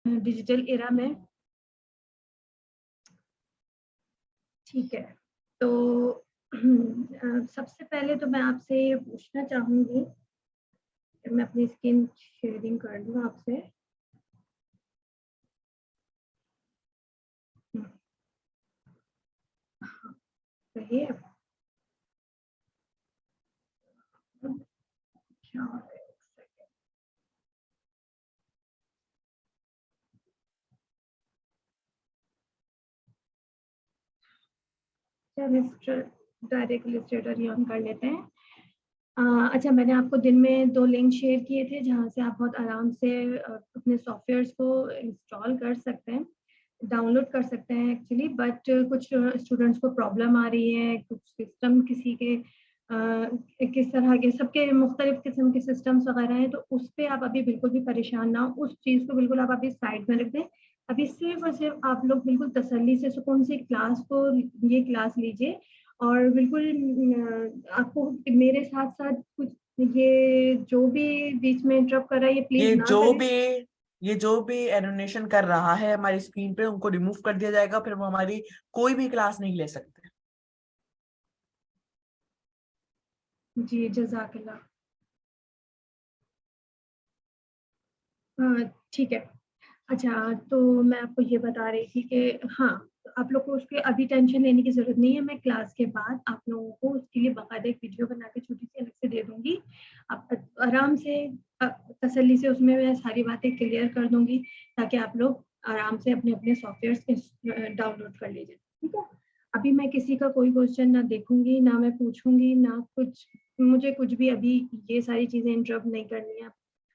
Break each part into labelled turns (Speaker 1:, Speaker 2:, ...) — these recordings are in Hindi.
Speaker 1: डिजिटल एरा में। ठीक है, तो सबसे पहले तो मैं आपसे ये पूछना चाहूंगी, मैं अपनी स्क्रीन शेयरिंग कर दूं आपसे। सही है। डायरेक्ट इलस्ट्रेटर ऑन कर लेते हैं। अच्छा, मैंने आपको दिन में 2 लिंक शेयर किए थे जहाँ से आप बहुत आराम से अपने सॉफ्टवेयर्स को इंस्टॉल कर सकते हैं, डाउनलोड कर सकते हैं एक्चुअली। बट कुछ स्टूडेंट्स को प्रॉब्लम आ रही है, कुछ सिस्टम किसी के किस तरह के, सबके मुख्तलिफ किस्म के सिस्टम्स वगैरह हैं, तो उस पर आप अभी बिल्कुल भी परेशान ना हो। उस चीज़ को बिल्कुल आप अभी साइड में रख दें। अभी सिर्फ और सिर्फ आप लोग बिल्कुल तसल्ली से सुकून से क्लास को, ये क्लास लीजिए, और बिल्कुल आपको मेरे साथ साथ कुछ, ये जो भी बीच में इंटरप्ट कर रहा है ये प्लीज
Speaker 2: ये
Speaker 1: ना
Speaker 2: जो
Speaker 1: करें।
Speaker 2: भी ये जो भी एनिमेशन कर रहा है हमारी स्क्रीन पे, उनको रिमूव कर दिया जाएगा, फिर वो हमारी कोई भी क्लास नहीं ले सकते।
Speaker 1: जी, जज़ाकल्लाह। हाँ, ठीक है। अच्छा, तो मैं आपको ये बता रही थी कि हाँ, आप लोग को उसकी अभी टेंशन लेने की ज़रूरत नहीं है। मैं क्लास के बाद आप लोगों को उसके लिए बाकायदा एक वीडियो बना के छोटी-सी अलग से दे दूँगी। आप आराम से तसल्ली से उसमें मैं सारी बातें क्लियर कर दूँगी, ताकि आप लोग आराम से अपने-अपने सॉफ्टवेयर्स डाउनलोड कर लीजिए, ठीक है? अभी मैं किसी का कोई क्वेश्चन ना देखूँगी, ना मैं पूछूँगी, ना कुछ, मुझे कुछ भी अभी ये सारी चीज़ें इंटरप्ट नहीं करनी है।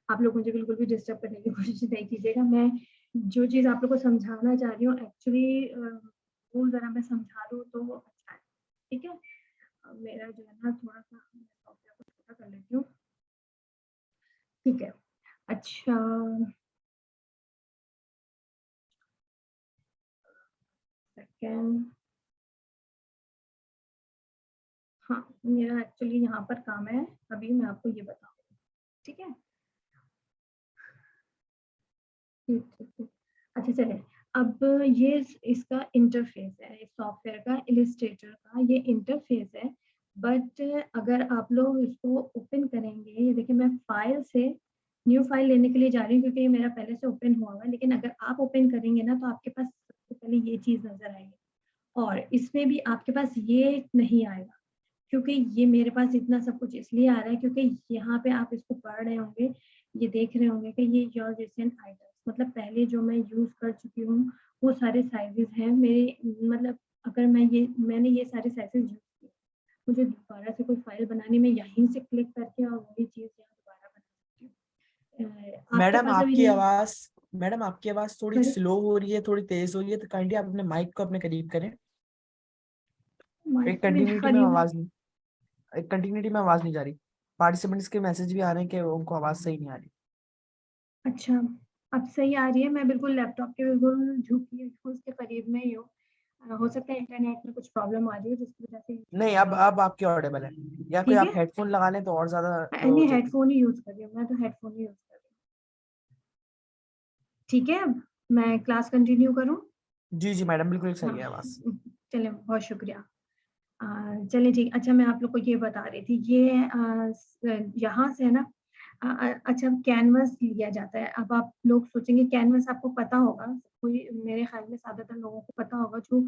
Speaker 1: आप लोग मुझे बिल्कुल भी डिस्टर्ब करने की कोशिश नहीं कीजिएगा। मैं जो चीज़ आप लोग को समझाना चाह रही हूँ एक्चुअली वो ज़रा मैं समझा दूँ तो अच्छा है, ठीक है? मेरा जो है ना थोड़ा-सा सॉफ्टवेयर को छोटा कर लेती हूँ। ठीक है। अच्छा, सेकंड। हाँ, मेरा एक्चुअली यहाँ पर काम है, अभी मैं आपको ये बताऊँगी, ठीक है? ठीक, ठीक, ठीक। अच्छा चलिए, अब ये इसका इंटरफ़ेस है, इस सॉफ्टवेयर का, इलस्ट्रेटर का ये इंटरफ़ेस है। बट अगर आप लोग इसको ओपन करेंगे, ये देखिए मैं फ़ाइल से न्यू फ़ाइल लेने के लिए जा रही हूँ क्योंकि ये मेरा पहले से ओपन हुआ हुआ है। लेकिन अगर आप ओपन करेंगे ना तो आपके पास सबसे पहले ये चीज़ नज़र आएगी, और इसमें भी आपके पास ये नहीं आएगा। क्योंकि ये मेरे पास इतना सब कुछ इसलिए आ रहा है क्योंकि यहाँ पे आप इसको पढ़ रहे होंगे, ये देख रहे होंगे कि ये योर रिसेंट आइटम्स, मतलब पहले जो मैं यूज़ कर चुकी हूँ, वो सारे साइज़ेज़ हैं मेरे। मतलब अगर मैंने ये सारे साइज़ेज़ यूज़ किए, मुझे दोबारा से कोई फ़ाइल बनानी, मैं यहीं से क्लिक करके और वही चीज़ यहाँ दोबारा बना सकती हूँ। आपके
Speaker 2: मैडम
Speaker 1: पास अभी
Speaker 2: आपकी
Speaker 1: नहीं।
Speaker 2: आवाज मैडम आपकी आवाज थोड़ी
Speaker 1: सॉरी,
Speaker 2: स्लो हो रही है, थोड़ी तेज हो रही है, तो काइंडली आप अपने माइक को अपने करीब करें।
Speaker 1: माइक
Speaker 2: एक
Speaker 1: तो मेरे
Speaker 2: कंटिन्यूटी में
Speaker 1: करीब है।
Speaker 2: आवाज नहीं एक कंटिन्यूटी में आवाज नहीं जा रही। पार्टिसिपेंट्स के मैसेज भी आ रहे हैं कि उनको आवाज सही नहीं आ रही।
Speaker 1: अच्छा, अब सही आ रही है? मैं बिल्कुल लैपटॉप के बिल्कुल झुकी हूँ, उसके करीब में ही हूँ। हो सकता है इंटरनेट में कुछ प्रॉब्लम आ रही है जिसकी वजह से ये चीज़
Speaker 2: नहीं,
Speaker 1: हो रही है।
Speaker 2: अब आपके ऑडिबल है। या कोई
Speaker 1: ठीक
Speaker 2: आप
Speaker 1: है?
Speaker 2: हेडफोन लगा लें तो और ज्यादा लो हो
Speaker 1: नहीं,
Speaker 2: जाएगी।
Speaker 1: हेडफ़ोन ही यूज़ कर रही हूँ, मैं तो हेडफ़ोन ही यूज़ कर रही हूँ। ठीक है, अब मैं क्लास कंटिन्यू करूँ?
Speaker 2: जी जी मैडम, बिल्कुल
Speaker 1: हाँ,
Speaker 2: सही है आवाज।
Speaker 1: चलिए बहुत शुक्रिया। चलिए ठीक। अच्छा, मैं आप लोग को ये बता रही थी, ये यहाँ से है ना, अच्छा कैनवस लिया जाता है। अब आप लोग सोचेंगे कैनवस आपको पता होगा, कोई मेरे ख्याल में ज़्यादातर लोगों को पता होगा, जो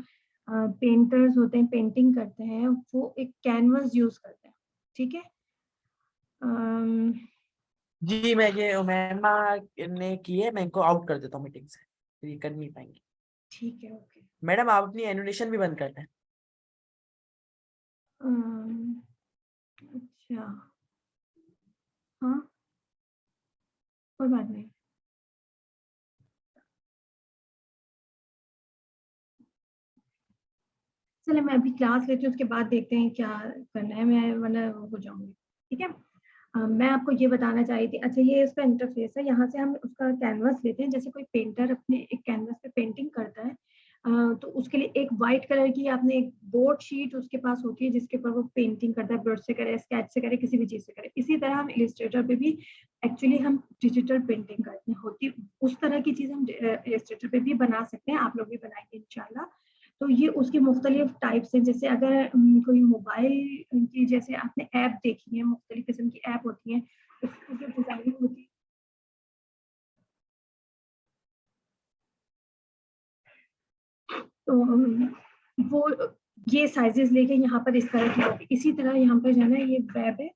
Speaker 1: पेंटर्स होते हैं, पेंटिंग करते हैं, वो एक कैनवस यूज़ करते हैं, ठीक है? अम,
Speaker 2: जी, मैं ये उमैमा ने की है, मैं इनको आउट कर देता हूँ मीटिंग से, फिर ये कर नहीं पाएंगे।
Speaker 1: ठीक है, ओके।
Speaker 2: मैडम आप अपनी एनिमेशन भी बंद कर दें।
Speaker 1: अम, अच्छा, हाँ, कोई बात नहीं। चलिए मैं अभी क्लास लेती हूँ, उसके बाद देखते हैं क्या करना है, मैं वरना हो जाऊँगी, ठीक है? मैं आपको ये बताना चाह रही थी, अच्छा ये इसका इंटरफ़ेस है, यहाँ से हम उसका कैनवास लेते हैं, जैसे कोई पेंटर अपने एक कैनवास पे पेंटिंग करता है। तो उसके लिए एक व्हाइट कलर की आपने एक बोर्ड शीट उसके पास होती है, जिसके ऊपर वो पेंटिंग करता है, ब्रश से करे, स्केच से करे, किसी भी चीज़ से करे। इसी तरह हम इलस्ट्रेटर पे भी एक्चुअली हम डिजिटल प्रिंटिंग करते हैं, होती उस तरह की चीज़ हम इलस्ट्रेटर पे भी बना सकते हैं, आप लोग भी बनाएंगे इंशाल्लाह। तो ये उसकी मुख्तलिफ टाइप्स हैं, जैसे अगर कोई मोबाइल की, जैसे आपने ऐप देखी है, मुख्तलिफ किस्म की ऐप होती हैं, उसकी जो डिज़ाइनिंग होती है, तो वो ये साइजेस लेके यहाँ पर इस तरह की होती है। इसी तरह यहाँ पर जो है ना, ये वेब है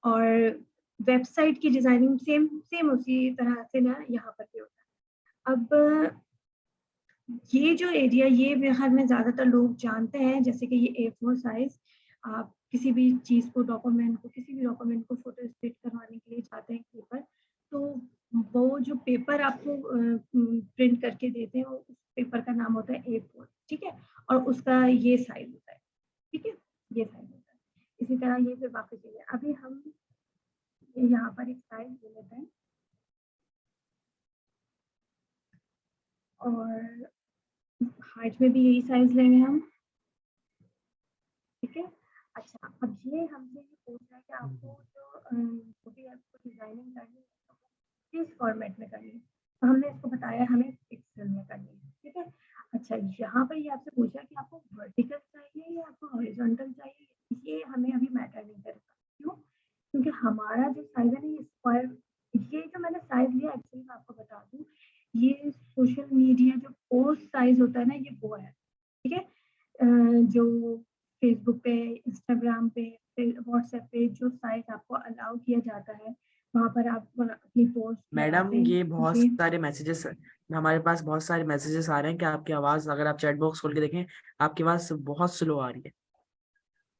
Speaker 1: और वेबसाइट की डिज़ाइनिंग सेम सेम उसी तरह से ना यहाँ पर भी होता है। अब ये जो एरिया, ये बिहार में ज़्यादातर लोग जानते हैं, जैसे कि ये A4 साइज़, आप किसी भी चीज़ को, डॉक्यूमेंट को, किसी भी डॉक्यूमेंट को फ़ोटो स्टेट करवाने के लिए जाते हैं पेपर, तो वो जो पेपर आपको प्रिंट करके देते हैं, उस पेपर का नाम होता है A4, ठीक है? और उसका ये साइज़ होता है, ठीक है? ये साइज़ होता है। इसी तरह ये फिर बाकी चीज़ें। अभी हम यहाँ पर एक साइज़ ले लेते हैं और हाइट में भी यही साइज़ लेंगे हम, ठीक है? अच्छा, अब ये हमसे ये पूछ रहा है कि आपको जो भी आपको डिज़ाइनिंग करनी है, तो वो किस फॉर्मेट में करनी है? तो हमने इसको बताया हमें एक्सेल में करनी है, ठीक है? अच्छा, यहाँ पर ये आपसे पूछा कि आपको वर्टिकल चाहिए या आपको हॉरिज़ॉन्टल चाहिए? ये हमें अभी मैटर नहीं करेगा। क्यों? क्योंकि हमारा जो साइज़ है ना, ये स्क्वायर, ये जो मैंने साइज़ लिया, एक्चुअली मैं आपको बता दूँ, ये सोशल मीडिया जो पोस्ट साइज़ होता है ना, ये वो है, ठीक है? जो फेसबुक पे, इंस्टाग्राम पे, फिर व्हाट्सएप पे जो साइट आपको अलाउ किया जाता है, वहाँ पर आप अपनी पोस्ट
Speaker 2: मैडम
Speaker 1: लगाते हैं।
Speaker 2: ये बहुत
Speaker 1: जी,
Speaker 2: सारे मैसेजेस, हमारे पास बहुत सारे मैसेजेस आ रहे हैं कि आपकी आवाज़, अगर आप चैट बॉक्स खोल के देखें, आपकी आवाज़ बहुत स्लो आ रही है।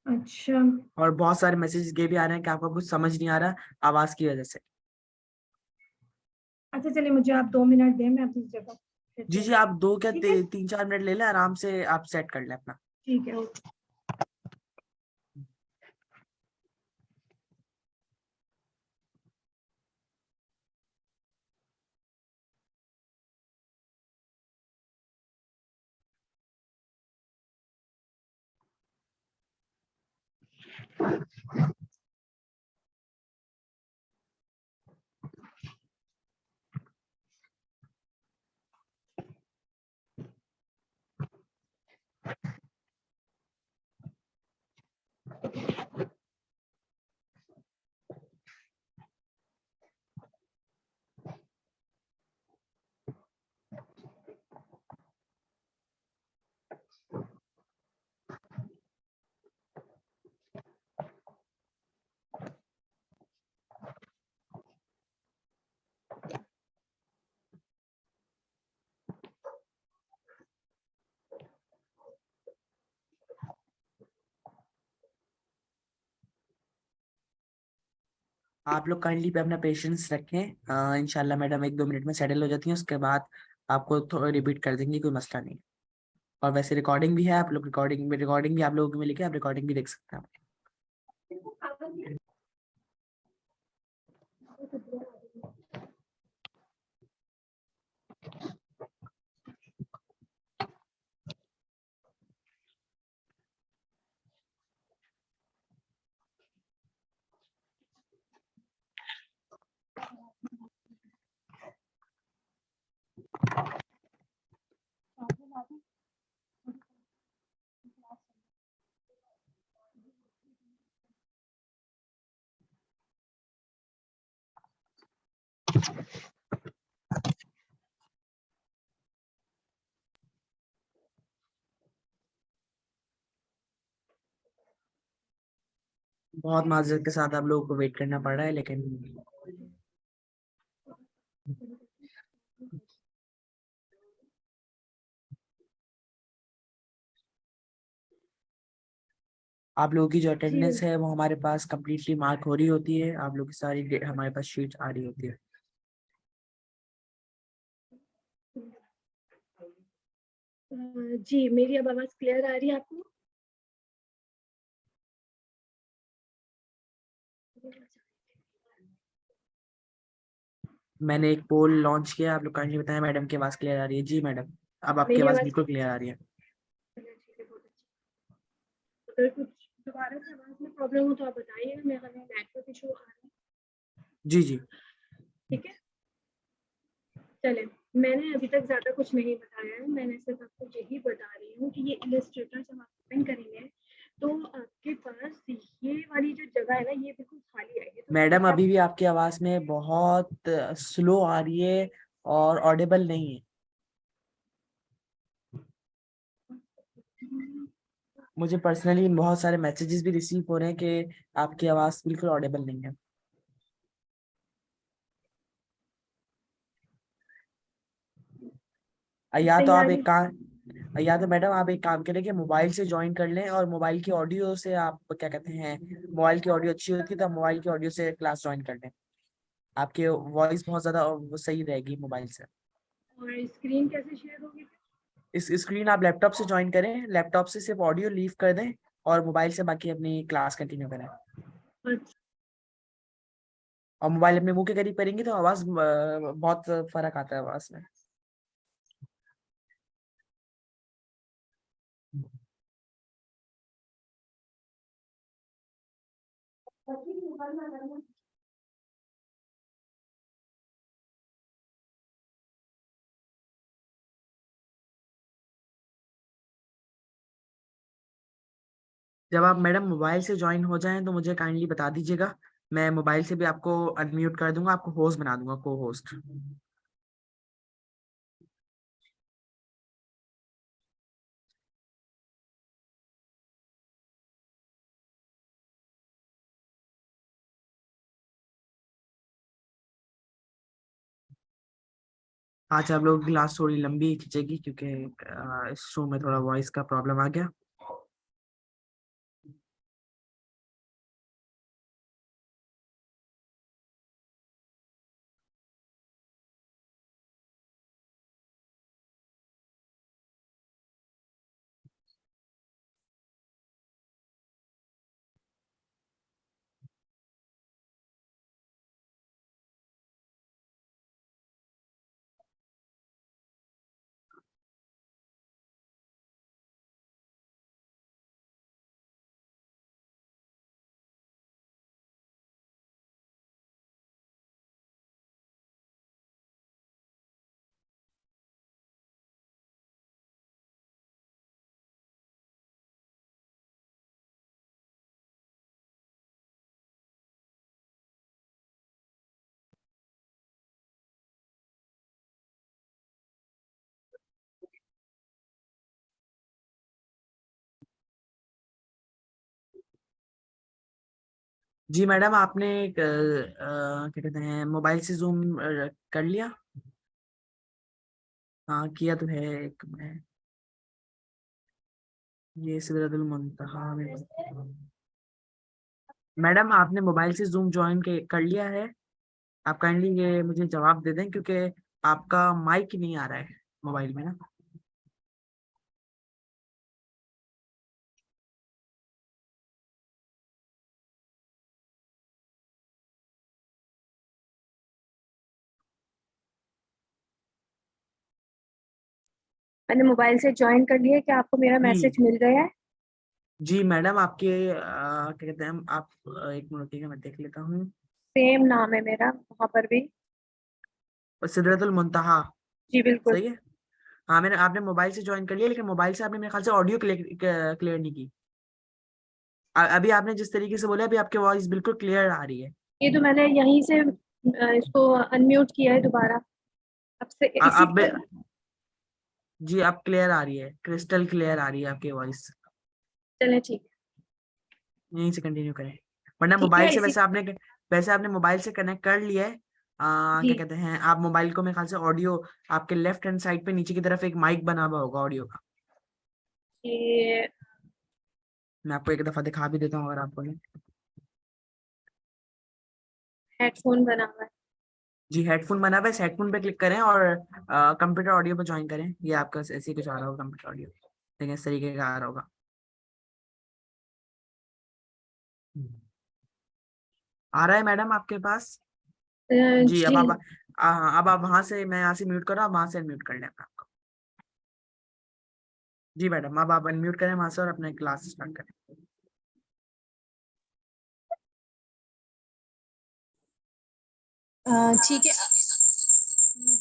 Speaker 1: अच्छा।
Speaker 2: और बहुत सारे मैसेजेस ये भी आ रहे हैं कि आपको कुछ समझ नहीं आ रहा आवाज़ की वजह से।
Speaker 1: अच्छा, चलिए मुझे आप 2 मिनट दें, मैं अपनी जगह पे
Speaker 2: जी जी,
Speaker 1: चेंज
Speaker 2: आप
Speaker 1: करती
Speaker 2: दो
Speaker 1: हूँ,
Speaker 2: क्या
Speaker 1: ठीक है?
Speaker 2: 3-4 मिनट ले लें, आराम से आप सेट कर लें अपना।
Speaker 1: ठीक है, ओके।
Speaker 2: आप लोग काइंडली पे अपना पेशेंस रखें, इंशाल्लाह मैडम 1-2 मिनट में सेटल हो जाती हैं, उसके बाद आपको थोड़ा रिपीट कर देंगे, कोई मसला नहीं। और वैसे रिकॉर्डिंग भी है, आप लोग रिकॉर्डिंग भी आप लोगों को मिलेगी, आप रिकॉर्डिंग भी देख सकते हैं। बहुत माजरत के साथ आप लोगों को वेट करना पड़ रहा है, लेकिन आप लोगों की जो
Speaker 1: जी,
Speaker 2: अटेंडेंस है वो हमारे पास कंप्लीटली मार्क हो रही होती है, आप लोग की सारी हमारे पास शीट आ रही होती है।
Speaker 1: जी, मेरी अब आवाज़ क्लियर आ रही है आपको?
Speaker 2: मैंने एक पोल लॉन्च किया, आप लोग काइंडली बताएं मैडम की आवाज़ क्लियर आ रही है? जी मैडम, अब आपकी
Speaker 1: मेरी
Speaker 2: आवाज़
Speaker 1: आवाज़
Speaker 2: बिल्कुल क्लियर आ रही है।
Speaker 1: ठीक है, बहुत अच्छा। अगर कुछ दोबारा से आवाज़ में प्रॉब्लम हो तो आप बताइएगा, मेरा नेटवर्क इशू आ रहा है।
Speaker 2: जी जी,
Speaker 1: ठीक है, चले। मैंने अभी तक ज्यादा कुछ नहीं बताया है, मैंने सिर्फ आपको यही बता रही हूँ कि ये इलस्ट्रेटर जब आप ओपन करेंगे तो आपके पास ये वाली जो जगह है ना, ये बिल्कुल खाली आएगी। तो
Speaker 2: मैडम
Speaker 1: जैसे आप
Speaker 2: अभी भी आपकी आवाज में बहुत स्लो आ रही है और ऑडिबल नहीं है। मुझे पर्सनली बहुत सारे मैसेजेस भी रिसीव हो रहे हैं कि आपकी आवाज बिल्कुल ऑडिबल नहीं है। या तो आप
Speaker 1: तैयारी,
Speaker 2: एक काम या तो मैडम आप एक काम करें कि मोबाइल से ज्वाइन कर लें और मोबाइल की ऑडियो से आप क्या कहते हैं, मोबाइल की ऑडियो अच्छी होती है तो आप मोबाइल की ऑडियो से क्लास ज्वाइन कर लें। आपकी वॉइस बहुत ज्यादा सही रहेगी मोबाइल से।
Speaker 1: और स्क्रीन कैसे शेयर होगी?
Speaker 2: इस स्क्रीन आप लैपटॉप से ज्वाइन करें, लैपटॉप से सिर्फ ऑडियो लीव कर दें और मोबाइल से बाकी अपनी क्लास कंटिन्यू करें।
Speaker 1: अच्छा,
Speaker 2: और मोबाइल अपने मुंह के करीब करेंगे तो आवाज बहुत फर्क आता है आवाज में। जब आप मैडम मोबाइल से ज्वाइन हो जाएं तो मुझे काइंडली बता दीजिएगा, मैं मोबाइल से भी आपको अनम्यूट कर दूंगा, आपको होस्ट बना दूंगा, को होस्ट। आज आप लोगों की क्लास थोड़ी लंबी खिंचेगी क्योंकि इस शो में थोड़ा वॉइस का प्रॉब्लम आ गया। जी मैडम, आपने क्या कहते हैं, मोबाइल से जूम कर लिया? हाँ किया तो है, एक मिनट। ये सिदरतुल मुंतहा में, मैडम आपने मोबाइल से जूम ज्वाइन कर लिया है? आप काइंडली ये मुझे जवाब दे दें क्योंकि आपका माइक नहीं आ रहा है मोबाइल में ना।
Speaker 1: मैंने मोबाइल से ज्वाइन कर लिया। क्या आपको मेरा
Speaker 2: जी
Speaker 1: मैसेज मिल गया है?
Speaker 2: जी मैडम, आपके क्या कहते हैं, आप एक मिनट, ठीक है मैं देख लेता हूँ।
Speaker 1: सेम नाम है मेरा वहां पर भी।
Speaker 2: सिदरतुल मुंतहा,
Speaker 1: जी बिल्कुल।
Speaker 2: सही है। हाँ, मैंने आपने मोबाइल से ज्वाइन कर लिया लेकिन मोबाइल से आपने मेरे ख्याल से ऑडियो क्लियर नहीं की। अभी आपने जिस तरीके से बोला अभी आपकी वॉइस बिल्कुल क्लियर आ रही है।
Speaker 1: ये तो मैंने यहीं से इसको अनम्यूट किया है दोबारा। अब से इसी
Speaker 2: अब
Speaker 1: पर।
Speaker 2: जी आप क्लियर आ रही है, क्रिस्टल क्लियर आ रही है आपकी वॉइस।
Speaker 1: चले ठीक है।
Speaker 2: यहीं से कंटिन्यू करें, वरना
Speaker 1: ठीक
Speaker 2: मोबाइल
Speaker 1: है
Speaker 2: से
Speaker 1: इसी।
Speaker 2: वैसे आपने मोबाइल से कनेक्ट कर लिया है। क्या
Speaker 1: जी।
Speaker 2: कहते हैं, आप मोबाइल को मेरे ख्याल से ऑडियो, आपके लेफ्ट हैंड साइड पे नीचे की तरफ एक माइक बना हुआ होगा ऑडियो का।
Speaker 1: ये
Speaker 2: मैं आपको एक दफा दिखा भी देता हूँ अगर आपको नहीं।
Speaker 1: हेडफोन बना हुआ है।
Speaker 2: जी हेडफोन बना हुआ है, हेडफोन पे क्लिक करें और कंप्यूटर ऑडियो पे ज्वाइन करें। ये आपका ऐसे ही कुछ आ रहा होगा कंप्यूटर ऑडियो, लेकिन इस तरीके का आ रहा होगा। आ रहा है मैडम आपके पास? जी अब
Speaker 1: जी।
Speaker 2: आप अब आप वहां से, मैं यहाँ से म्यूट कर रहा हूँ, वहां से अनम्यूट कर लें अपना आपको। जी मैडम, अब आप अनम्यूट करें वहां से और अपने क्लास स्टार्ट करें।
Speaker 1: ठीक है,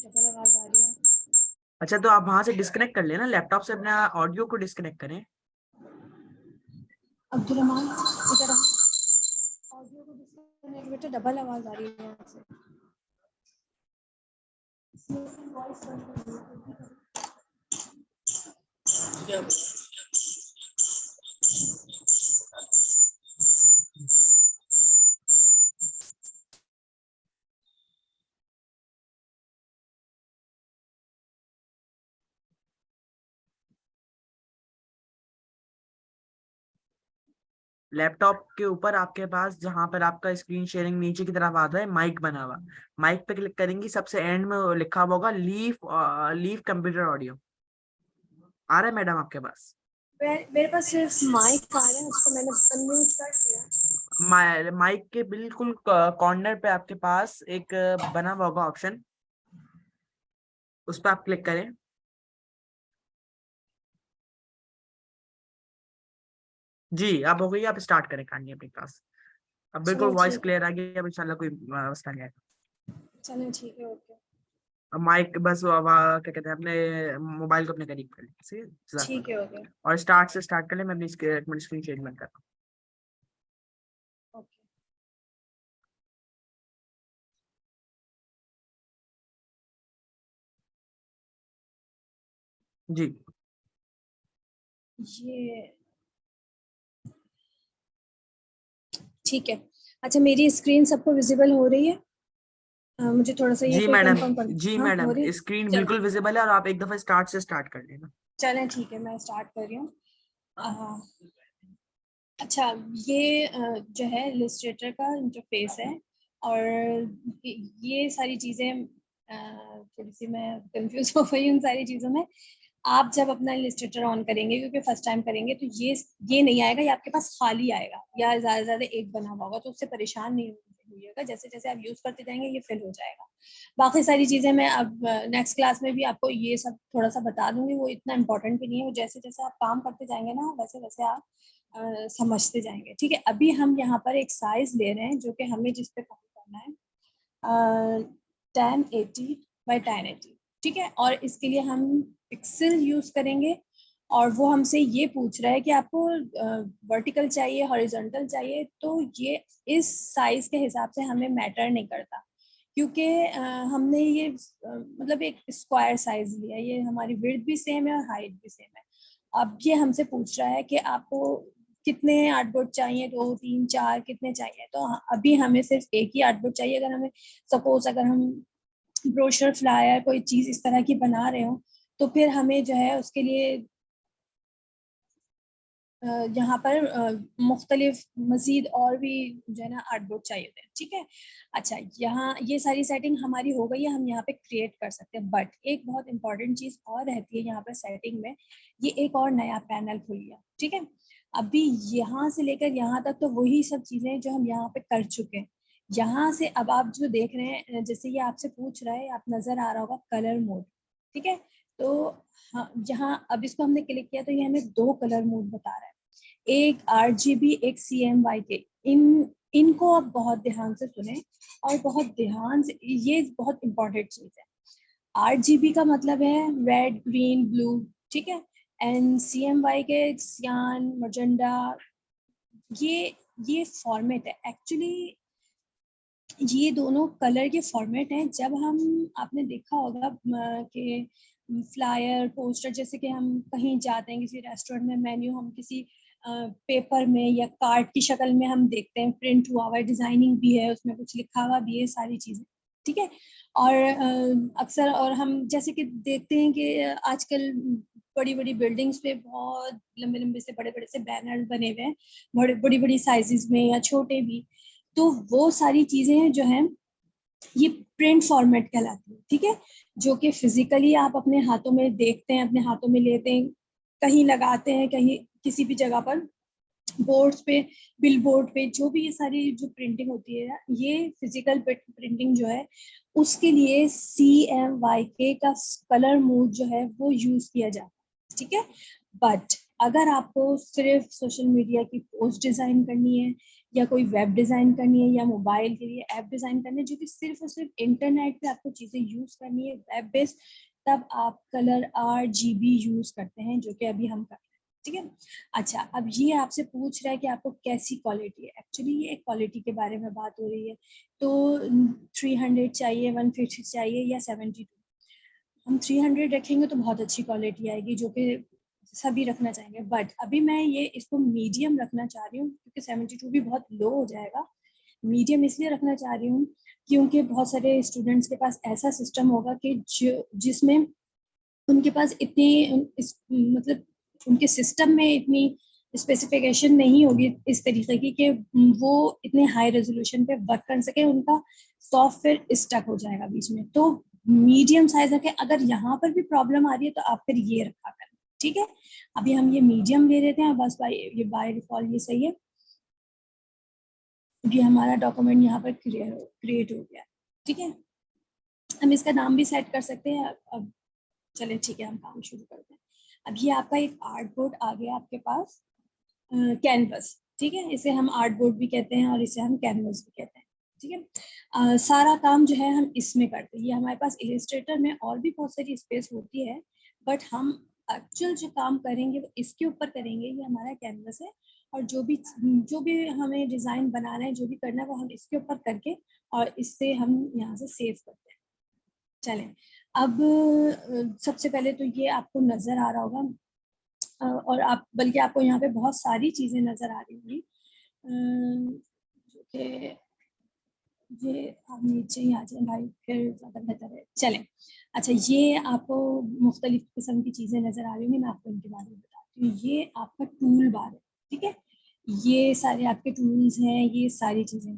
Speaker 1: डबल आवाज आ रही है।
Speaker 2: अच्छा, तो आप वहां से डिस्कनेक्ट कर लेना, लैपटॉप से अपना ऑडियो को डिस्कनेक्ट करें।
Speaker 1: अब्दुल रहमान इधर आ। ऑडियो को डिस्कनेक्ट, बेटा डबल आवाज आ रही है यहाँ से। वॉइस बंद कर दो।
Speaker 2: लैपटॉप के ऊपर आपके पास जहां पर आपका स्क्रीन शेयरिंग नीचे की तरफ आता है, माइक बना हुआ, माइक पे क्लिक करेंगी, सबसे एंड में लिखा हुआ होगा लीव, लीव कंप्यूटर ऑडियो। आ रहा है मैडम आपके पास?
Speaker 1: मेरे पास सिर्फ माइक आ रहा है, उसको मैंने अनम्यूट कर दिया।
Speaker 2: माइक के बिल्कुल कॉर्नर पे आपके पास एक बना हुआ होगा ऑप्शन, उस पर आप क्लिक करें। जी, अब हो गई, आप स्टार्ट करें कहानी अपनी क्लास। अब बिल्कुल
Speaker 1: चलो
Speaker 2: वॉइस
Speaker 1: ठीक है,
Speaker 2: क्लियर आ गई, अब इंशाल्लाह कोई मसला नहीं आएगा।
Speaker 1: चलो ठीक है, ओके।
Speaker 2: अब माइक बस क्या कहते हैं, अपने मोबाइल को अपने करीब कर लीजिए, सही है?
Speaker 1: ठीक है, ओके
Speaker 2: और स्टार्ट से स्टार्ट कर ले, मैं अपनी एक मिनट स्क्रीन शेयर बंद करता
Speaker 1: ओके।
Speaker 2: हूँ। जी
Speaker 1: ये ठीक है। अच्छा, मेरी स्क्रीन सबको विजिबल हो रही है? मुझे थोड़ा सा ये
Speaker 2: जी
Speaker 1: कोई
Speaker 2: मैडम,
Speaker 1: कंफर्म कर।
Speaker 2: जी
Speaker 1: हाँ, हो
Speaker 2: मैडम,
Speaker 1: रही है।
Speaker 2: स्क्रीन
Speaker 1: चलो,
Speaker 2: बिल्कुल विजिबल है, और आप एक दफा स्टार्ट से स्टार्ट कर लेना।
Speaker 1: चलें ठीक है, मैं स्टार्ट कर रही हूँ। अच्छा, ये जो है इलस्ट्रेटर का इंटरफेस है, और ये सारी चीज़ें थोड़ी सी मैं कंफ्यूज हो गई उन सारी चीज़ों में। आप जब अपना इलस्ट्रेटर ऑन करेंगे, क्योंकि फर्स्ट टाइम करेंगे, तो ये नहीं आएगा, ये आपके पास खाली आएगा, या ज़्यादा से ज़्यादा एक बना हुआ होगा, तो उससे परेशान नहीं होइएगा। जैसे जैसे आप यूज़ करते जाएंगे ये फिल हो जाएगा। बाकी सारी चीज़ें मैं अब नेक्स्ट क्लास में भी आपको ये सब थोड़ा सा बता दूंगी, वो इतना इंपॉर्टेंट भी नहीं है, वो जैसे जैसे आप काम करते जाएंगे ना, वैसे वैसे आप समझते जाएंगे। ठीक है, अभी हम यहाँ पर एक साइज ले रहे हैं जो कि हमें जिस पे काम करना है, 1080 by 1080। ठीक है, और इसके लिए हम पिक्सल यूज करेंगे, और वो हमसे ये पूछ रहा है कि आपको वर्टिकल चाहिए, हॉरिजॉन्टल चाहिए, तो ये इस साइज के हिसाब से हमें मैटर नहीं करता, क्योंकि हमने ये मतलब एक स्क्वायर साइज लिया है, ये हमारी विड्थ भी सेम है और हाइट भी सेम है। अब ये हमसे पूछ रहा है कि आपको कितने आर्टबोर्ड चाहिए, 2 3 4 कितने चाहिए। तो अभी हमें सिर्फ एक ही आर्टबोर्ड चाहिए। अगर हमें सपोज अगर हम ब्रोशर फ्लायर कोई चीज़ इस तरह की बना रहे हो, तो फिर हमें जो है उसके लिए यहाँ पर मुख्तलिफ मजीद और भी जो है ना आर्टबोर्ड चाहिए होते हैं। ठीक है, अच्छा, यहाँ ये सारी सेटिंग हमारी हो गई है, हम यहाँ पे क्रिएट कर सकते हैं। बट एक बहुत इंपॉर्टेंट चीज़ और रहती है यहाँ पर सेटिंग में, ये एक और नया पैनल खुल गया। ठीक है, अभी यहाँ से लेकर यहाँ तक तो वही सब चीज़ें जो हम यहाँ पे कर चुके हैं। यहाँ से अब आप जो देख रहे हैं, जैसे ये आपसे पूछ रहा है, आप नज़र आ रहा होगा कलर मोड। ठीक है, तो हाँ, यहाँ अब इसको हमने क्लिक किया तो ये हमें 2 कलर मोड बता रहा है, एक RGB, एक CMYK। इनको आप बहुत ध्यान से सुने, और बहुत ध्यान से, ये बहुत इंपॉर्टेंट चीज है। RGB का मतलब है रेड, ग्रीन, ब्लू। ठीक है, एंड CMYK सियान, मजेंडा। ये फॉर्मेट है एक्चुअली, ये दोनों कलर के फॉर्मेट हैं। जब हम, आपने देखा होगा कि फ्लायर, पोस्टर, जैसे कि हम कहीं जाते हैं किसी रेस्टोरेंट में, मेन्यू हम किसी पेपर में या कार्ड की शक्ल में हम देखते हैं, प्रिंट हुआ हुआ है, डिजाइनिंग भी है, उसमें कुछ लिखा हुआ भी है, सारी चीजें। ठीक है, और अक्सर और हम जैसे कि देखते हैं कि आजकल बड़ी बड़ी बिल्डिंग्स पे बहुत लंबे लंबे से बड़े बड़े से बैनर बने हुए हैं, बड़ी बड़ी साइजेस में या छोटे भी। तो वो सारी चीजें जो हैं, ये प्रिंट फॉर्मेट कहलाती है। ठीक है, जो कि फिजिकली आप अपने हाथों में देखते हैं, अपने हाथों में लेते हैं, कहीं लगाते हैं, कहीं किसी भी जगह पर, बोर्ड्स पे, बिल बोर्ड पे, जो भी ये सारी जो प्रिंटिंग होती है, ये फिजिकल प्रिंटिंग जो है, उसके लिए CMYK का कलर मोड जो है वो यूज किया जाता है। ठीक है, बट अगर आपको सिर्फ सोशल मीडिया की पोस्ट डिजाइन करनी है,
Speaker 3: या कोई वेब डिज़ाइन करनी है, या मोबाइल के लिए ऐप डिज़ाइन करनी है, जो कि सिर्फ और सिर्फ इंटरनेट पे आपको चीज़ें यूज़ करनी है वेब बेस्ड, तब आप कलर RGB यूज़ करते हैं, जो कि अभी हम कर रहे हैं, ठीक है। अच्छा, अब ये आपसे पूछ रहा है कि आपको कैसी क्वालिटी है। एक्चुअली ये एक क्वालिटी के बारे में बात हो रही है, तो 300 चाहिए, 150 चाहिए या 72। हम 300 रखेंगे तो बहुत अच्छी क्वालिटी आएगी, जो कि सभी रखना चाहेंगे, बट अभी मैं ये इसको मीडियम रखना चाह रही हूँ, क्योंकि 72 भी बहुत लो हो जाएगा। मीडियम इसलिए रखना चाह रही हूँ क्योंकि बहुत सारे स्टूडेंट्स के पास ऐसा सिस्टम होगा कि जिसमें उनके पास मतलब उनके सिस्टम में इतनी स्पेसिफिकेशन नहीं होगी इस तरीके की कि वो इतने हाई रेजोल्यूशन पे वर्क कर सके, उनका सॉफ्टवेयर स्टक हो जाएगा बीच में। तो मीडियम साइज रखें। अगर यहाँ पर भी प्रॉब्लम आ रही है तो आप फिर ये रखा करें, ठीक है। अभी हम ये मीडियम ले लेते हैं, बस ये बाय डिफॉल्ट ये सही है। ये हमारा डॉक्यूमेंट यहाँ पर क्रिएट हो गया, ठीक है। हम इसका नाम भी सेट कर सकते हैं। अब चले, ठीक है, हम काम शुरू करते हैं। अब ये आपका एक आर्ट बोर्ड आ गया आपके पास, कैनवस, ठीक है। इसे हम आर्ट बोर्ड भी कहते हैं और इसे हम कैनवस भी कहते हैं, ठीक है। सारा काम जो है हम इसमें करते हैं। ये हमारे पास इलस्ट्रेटर में और भी बहुत सारी स्पेस होती है, बट हम एक्चुअल जो काम करेंगे वो इसके ऊपर करेंगे। ये हमारा कैनवस है, और जो भी हमें डिज़ाइन बनाना है, जो भी करना है, वो हम इसके ऊपर करके और इससे हम यहाँ से सेव करते हैं। चलें, अब सबसे पहले तो ये आपको नज़र आ रहा होगा, और आप बल्कि आपको यहाँ पे बहुत सारी चीज़ें नज़र आ रही होंगी, जो कि ये आप नीचे ही आ जाए भाई, फिर ज़्यादा बेहतर है। चलें, अच्छा, ये आपको मुख्तलिफ किस्म की चीज़ें नज़र आ रही होंगी, मैं आपको इनके बारे में बताती हूँ। ये आपका टूल बार है, ठीक है। ये सारे आपके टूल्स हैं, ये सारी चीज़ें।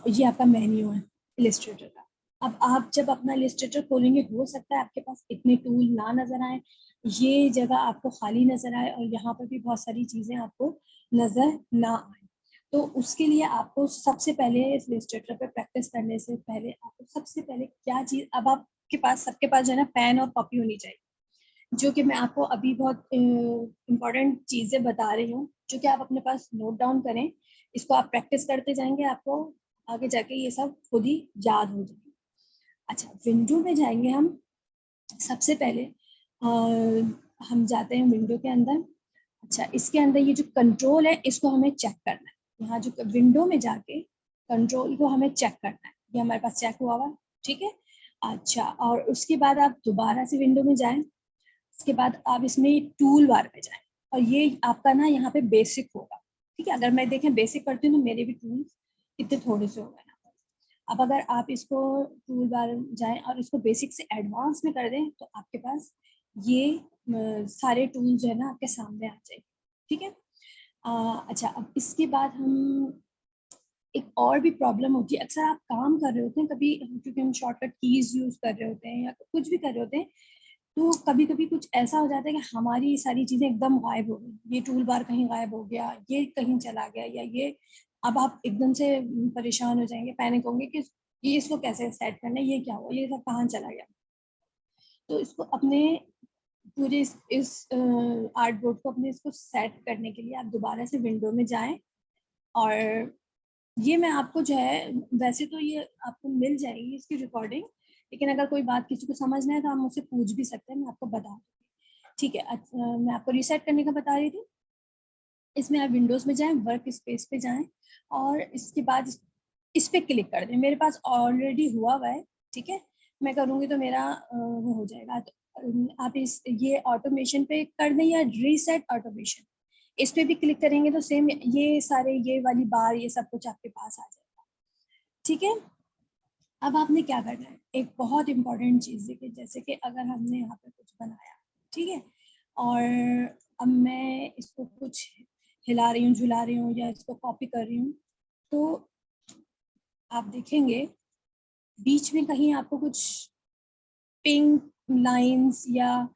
Speaker 3: ये आपका मेन्यू है इलस्ट्रेटर का। अब आप जब अपना इलस्ट्रेटर खोलेंगे, हो सकता है आपके पास इतने टूल ना नज़र आए, ये जगह आपको खाली नज़र आए, और यहाँ पर भी बहुत सारी चीज़ें आपको नज़र ना आए। तो उसके लिए आपको सबसे पहले इलस्ट्रेटर पे प्रैक्टिस करने से पहले आपको सबसे पहले क्या चीज़, अब आपके पास सबके पास जो है ना पेन और कॉपी होनी चाहिए, जो कि मैं आपको अभी बहुत इम्पोर्टेंट चीज़ें बता रही हूँ, जो कि आप अपने पास नोट डाउन करें। इसको आप प्रैक्टिस करते जाएंगे, आपको आगे जाके ये सब खुद ही याद हो जाएगा। अच्छा, विंडो में जाएंगे हम। सबसे पहले हम जाते हैं विंडो के अंदर। अच्छा, इसके अंदर ये जो कंट्रोल है, इसको हमें चेक करना है। यहाँ जो विंडो में जाके कंट्रोल को हमें चेक करना है। ये हमारे पास चेक हुआ हुआ, ठीक है। अच्छा, और उसके बाद आप दोबारा से विंडो में जाएं। उसके बाद आप इसमें टूल बार पे जाएं, और ये आपका ना यहाँ पे बेसिक होगा, ठीक है। अगर मैं देखें बेसिक करती हूँ तो मेरे भी टूल्स इतने थोड़े से हो गए। अब अगर आप इसको टूल बार जाएं और इसको बेसिक से एडवांस में कर दें, तो आपके पास ये सारे टूल्स जो है ना आपके सामने आ जाएंगे, ठीक है। अच्छा, अब इसके बाद हम एक और भी प्रॉब्लम होती है। अक्सर आप काम कर रहे होते हैं कभी, क्योंकि हम शॉर्टकट कीज यूज कर रहे होते हैं या कुछ भी कर रहे होते हैं, तो कभी कभी कुछ ऐसा हो जाता है कि हमारी सारी चीज़ें एकदम गायब हो गई। ये टूल बार कहीं गायब हो गया, ये कहीं चला गया, या ये, अब आप एकदम से परेशान हो जाएंगे, पैनिक होंगे कि ये इसको कैसे सेट करना है, ये क्या हुआ, ये सब कहाँ चला गया। तो इसको अपने पूरे इस आर्ट बोर्ड को अपने इसको सेट करने के लिए आप दोबारा से विंडो में जाएं, और ये मैं आपको जो है, वैसे तो ये आपको मिल जाएगी इसकी रिकॉर्डिंग, लेकिन अगर कोई बात किसी को समझना है तो आप मुझसे पूछ भी सकते हैं, मैं आपको बता दूँगी, ठीक है। मैं आपको रीसेट करने का बता रही थी। इसमें आप विंडोज़ में जाएं, वर्क स्पेस पे जाएं, और इसके बाद इस पे क्लिक कर दें। मेरे पास ऑलरेडी हुआ हुआ है, ठीक है। मैं करूँगी तो मेरा वो हो जाएगा। तो आप ये ऑटोमेशन पे कर दें या रीसेट ऑटोमेशन, इस पे भी क्लिक करेंगे तो सेम ये सारे, ये वाली बार, ये सब कुछ आपके पास आ जाएगा, ठीक है। अब आपने क्या करना है, एक बहुत इंपॉर्टेंट चीज़ है कि जैसे कि अगर हमने यहाँ पे कुछ बनाया, ठीक है, और अब मैं इसको कुछ हिला रही हूँ, झुला रही हूँ, या इसको कॉपी कर रही हूँ, तो आप देखेंगे बीच में कहीं आपको कुछ पिंक लाइंस, या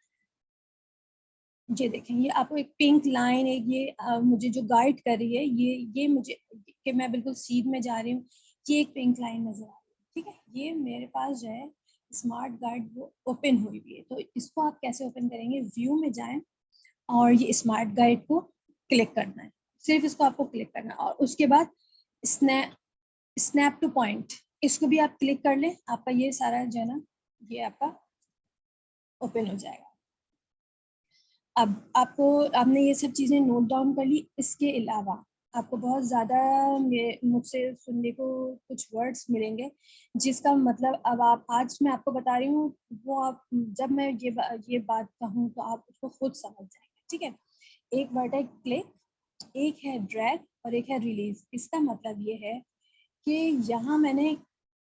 Speaker 3: ये देखें, ये आपको एक पिंक लाइन है, ये मुझे जो गाइड कर रही है, ये मुझे कि मैं बिल्कुल सीध में जा रही हूँ, ये एक पिंक लाइन नजर आ रही है, ठीक है। ये मेरे पास जो है स्मार्ट गाइड वो ओपन हुई हुई है। तो इसको आप कैसे ओपन करेंगे, व्यू में जाएं और ये स्मार्ट गाइड को क्लिक करना है, सिर्फ इसको आपको क्लिक करना है, और उसके बाद स्नैप टू पॉइंट, इसको भी आप क्लिक कर लें, आपका ये सारा जो है ना ये आपका ओपन हो जाएगा। अब आपने ये सब चीज़ें नोट डाउन कर ली। इसके अलावा आपको बहुत ज़्यादा मुझसे सुनने को कुछ वर्ड्स मिलेंगे जिसका मतलब अब आप आज मैं आपको बता रही हूँ, वो आप जब मैं ये बात कहूँ तो आप उसको खुद समझ जाएंगे। ठीक है, एक वर्ड है क्लिक, एक है ड्रैग और एक है रिलीज। इसका मतलब ये है कि यहाँ मैंने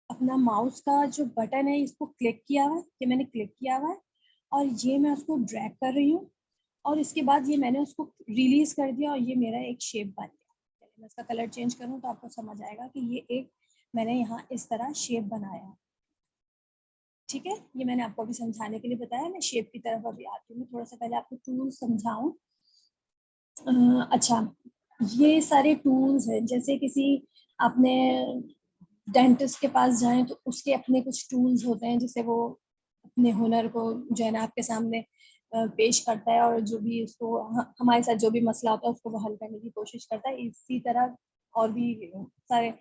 Speaker 3: अपना माउस का जो बटन है इसको क्लिक किया हुआ है, ये मैंने क्लिक किया हुआ है और ये मैं उसको ड्रैग कर रही हूँ और इसके बाद ये मैंने उसको रिलीज कर दिया और ये मेरा एक शेप बन गया। मैं इसका कलर चेंज करूँ तो आपको समझ आएगा कि ये एक मैंने यहाँ इस तरह शेप बनाया है। ठीक है, ये मैंने आपको अभी समझाने के लिए बताया। मैं शेप की तरफ अभी आती हूँ। मैं थोड़ा सा पहले आपको टूल समझाऊं। अच्छा, ये सारे टूल्स हैं, जैसे किसी आपने डेंटिस्ट के पास जाएं तो उसके अपने कुछ टूल्स होते हैं जिससे वो अपने हुनर को जो है ना आपके सामने पेश करता है और जो भी उसको हमारे साथ जो भी मसला होता है उसको वो हल करने की कोशिश करता है। इसी तरह और भी सारे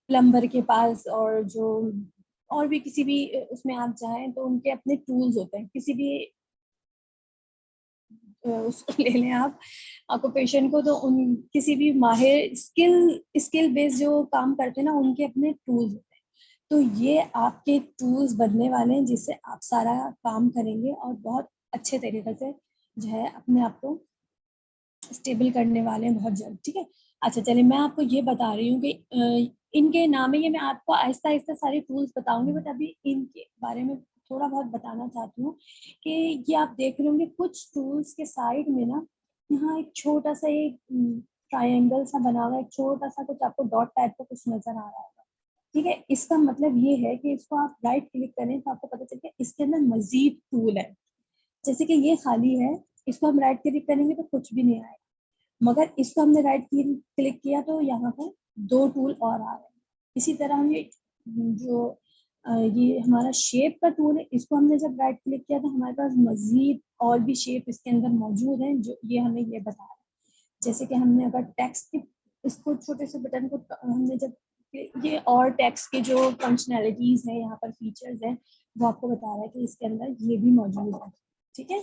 Speaker 3: प्लम्बर के पास और भी किसी भी उसमें आप जाएं तो उनके अपने टूल्स होते हैं। किसी भी उसको ले लें आप ऑक्यूपेशन को, तो उन किसी भी माहिर स्किल बेस्ड जो काम करते हैं ना उनके अपने टूल्स होते हैं। तो ये आपके टूल्स बनने वाले हैं जिससे आप सारा काम करेंगे और बहुत अच्छे तरीके से जो है अपने आप को स्टेबल करने वाले हैं बहुत जल्द। ठीक है, अच्छा चलिए मैं आपको ये बता रही हूँ कि इनके नाम है, ये मैं आपको आहिस्ता आहिस्ता सारे टूल्स बताऊंगी, बट अभी इनके बारे में थोड़ा बहुत बताना चाहती हूँ कि ये आप देख रहे होंगे कुछ टूल्स के साइड में ना यहाँ एक छोटा सा एक ट्रायंगल सा बना हुआ है, एक छोटा सा कुछ आपको डॉट टाइप का कुछ नजर आ रहा होगा। ठीक है, इसका मतलब ये है कि इसको आप राइट क्लिक करें तो आपको पता चले इसके अंदर मजीद टूल है। जैसे कि ये खाली है, इसको हम राइट क्लिक करेंगे तो कुछ भी नहीं आएगा, मगर इसको हमने राइट क्लिक किया तो यहाँ पर 2 टूल और आ रहे हैं। इसी तरह हम ये हमारा शेप का टूल है, इसको हमने जब राइट क्लिक किया तो हमारे पास मजीद और भी शेप इसके अंदर मौजूद हैं जो ये हमें ये बता रहा है। जैसे कि हमने अगर टेक्स्ट के इसको छोटे से बटन को हमने जब ये और टेक्स्ट के जो फंक्शनैलिटीज हैं यहाँ पर फीचर्स हैं वो आपको बता रहा है कि इसके अंदर ये भी मौजूद है। ठीक है,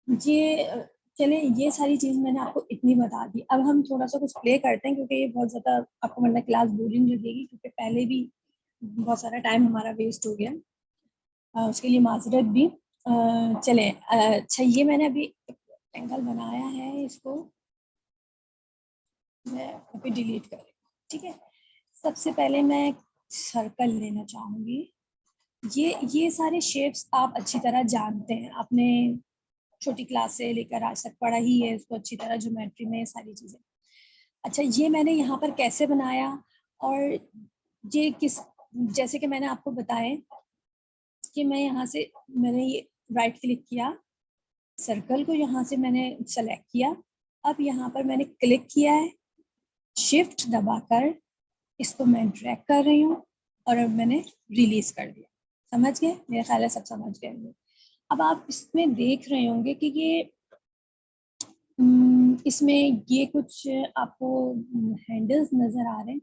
Speaker 3: ये चले ये सारी चीज मैंने आपको इतनी बता दी। अब हम थोड़ा सा कुछ प्ले करते हैं क्योंकि ये बहुत ज्यादा आपको वरना क्लास बोरिंग लगेगी, क्योंकि पहले भी बहुत सारा टाइम हमारा वेस्ट हो गया, उसके लिए माजरत भी। चले अच्छा, ये मैंने अभी एंगल बनाया है, इसको मैं अभी डिलीट कर रही हूँ। ठीक है, सबसे पहले मैं सर्कल लेना चाहूंगी। ये सारे शेप्स आप अच्छी तरह जानते हैं, आपने छोटी क्लास से लेकर आज तक पढ़ा ही है इसको अच्छी तरह, ज्योमेट्री में सारी चीजें। अच्छा, ये मैंने यहाँ पर कैसे बनाया और ये जैसे कि मैंने आपको बताया कि मैं यहाँ से मैंने ये राइट क्लिक किया, सर्कल को यहाँ से मैंने सेलेक्ट किया, अब यहाँ पर मैंने क्लिक किया है, शिफ्ट दबाकर इसको मैं ड्रैग कर रही हूँ और अब मैंने रिलीज कर दिया। समझ गए? मेरा ख्याल है सब समझ गए होंगे। अब आप इसमें देख रहे होंगे कि ये इसमें ये कुछ आपको हैंडल्स नजर आ रहे हैं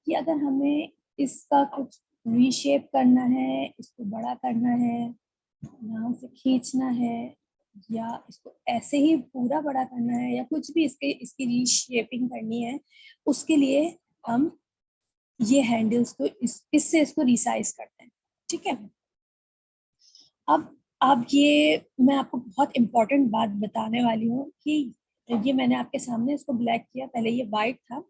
Speaker 3: कि अगर हमें इसका कुछ रीशेप करना है, इसको बड़ा करना है, यहाँ से खींचना है, या इसको ऐसे ही पूरा बड़ा करना है, या कुछ भी इसकी रीशेपिंग करनी है, उसके लिए हम ये हैंडल्स को इससे इसको रिसाइज करते हैं। ठीक है, अब ये मैं आपको बहुत इम्पोर्टेंट बात बताने वाली हूँ कि ये मैंने आपके सामने इसको ब्लैक किया, पहले ये वाइट था।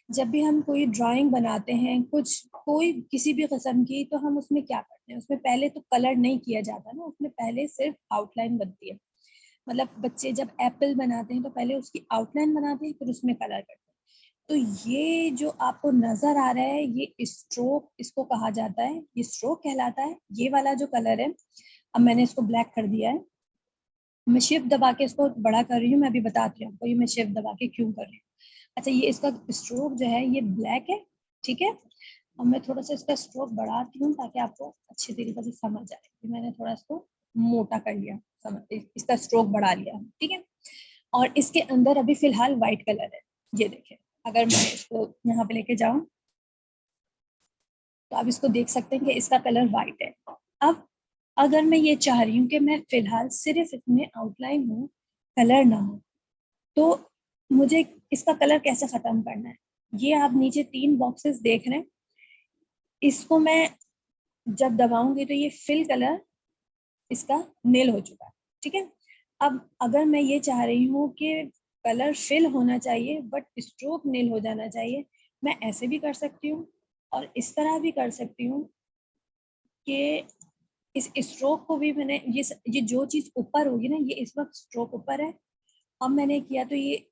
Speaker 3: जब भी हम कोई ड्राइंग बनाते हैं कोई किसी भी किस्म की, तो हम उसमें क्या करते हैं, उसमें पहले तो कलर नहीं किया जाता ना, उसमें पहले सिर्फ आउटलाइन बनती है। मतलब बच्चे जब एप्पल बनाते हैं तो पहले उसकी आउटलाइन बनाते हैं फिर उसमें कलर करते हैं। तो ये जो आपको नजर आ रहा है ये स्ट्रोक इसको कहा जाता है, ये स्ट्रोक कहलाता है। ये वाला जो कलर है, अब मैंने इसको ब्लैक कर दिया है, मैं शिफ्ट दबा के इसको बड़ा कर रही हूँ, मैं अभी बताती हूँ आपको ये मैं शिफ्ट दबा के क्यों कर रही हूँ। अच्छा, ये इसका स्ट्रोक जो है ये ब्लैक है। ठीक है, अब मैं थोड़ा सा इसका स्ट्रोक बढ़ाती हूँ ताकि आपको अच्छे तरीके से समझ आए। मैंने थोड़ा इसको मोटा कर लिया, समझ इसका स्ट्रोक बढ़ा लिया। ठीक है, और इसके अंदर अभी फिलहाल व्हाइट कलर है। ये देखें, अगर मैं इसको यहाँ पे लेके जाऊं तो आप इसको देख सकते हैं कि इसका कलर वाइट है। अब अगर मैं ये चाह रही हूँ कि मैं फिलहाल सिर्फ इसमें आउटलाइन हूँ, कलर ना हो, तो मुझे इसका कलर कैसे खत्म करना है? ये आप नीचे 3 बॉक्सेस देख रहे हैं, इसको मैं जब दबाऊंगी तो ये फिल कलर इसका नील हो चुका है, ठीक है। अब अगर मैं ये चाह रही हूँ कि कलर फिल होना चाहिए बट स्ट्रोक नील हो जाना चाहिए, मैं ऐसे भी कर सकती हूँ और इस तरह भी कर सकती हूँ कि इस स्ट्रोक को भी मैंने ये जो चीज ऊपर होगी ना, ये इस वक्त स्ट्रोक ऊपर है, अब मैंने किया तो ये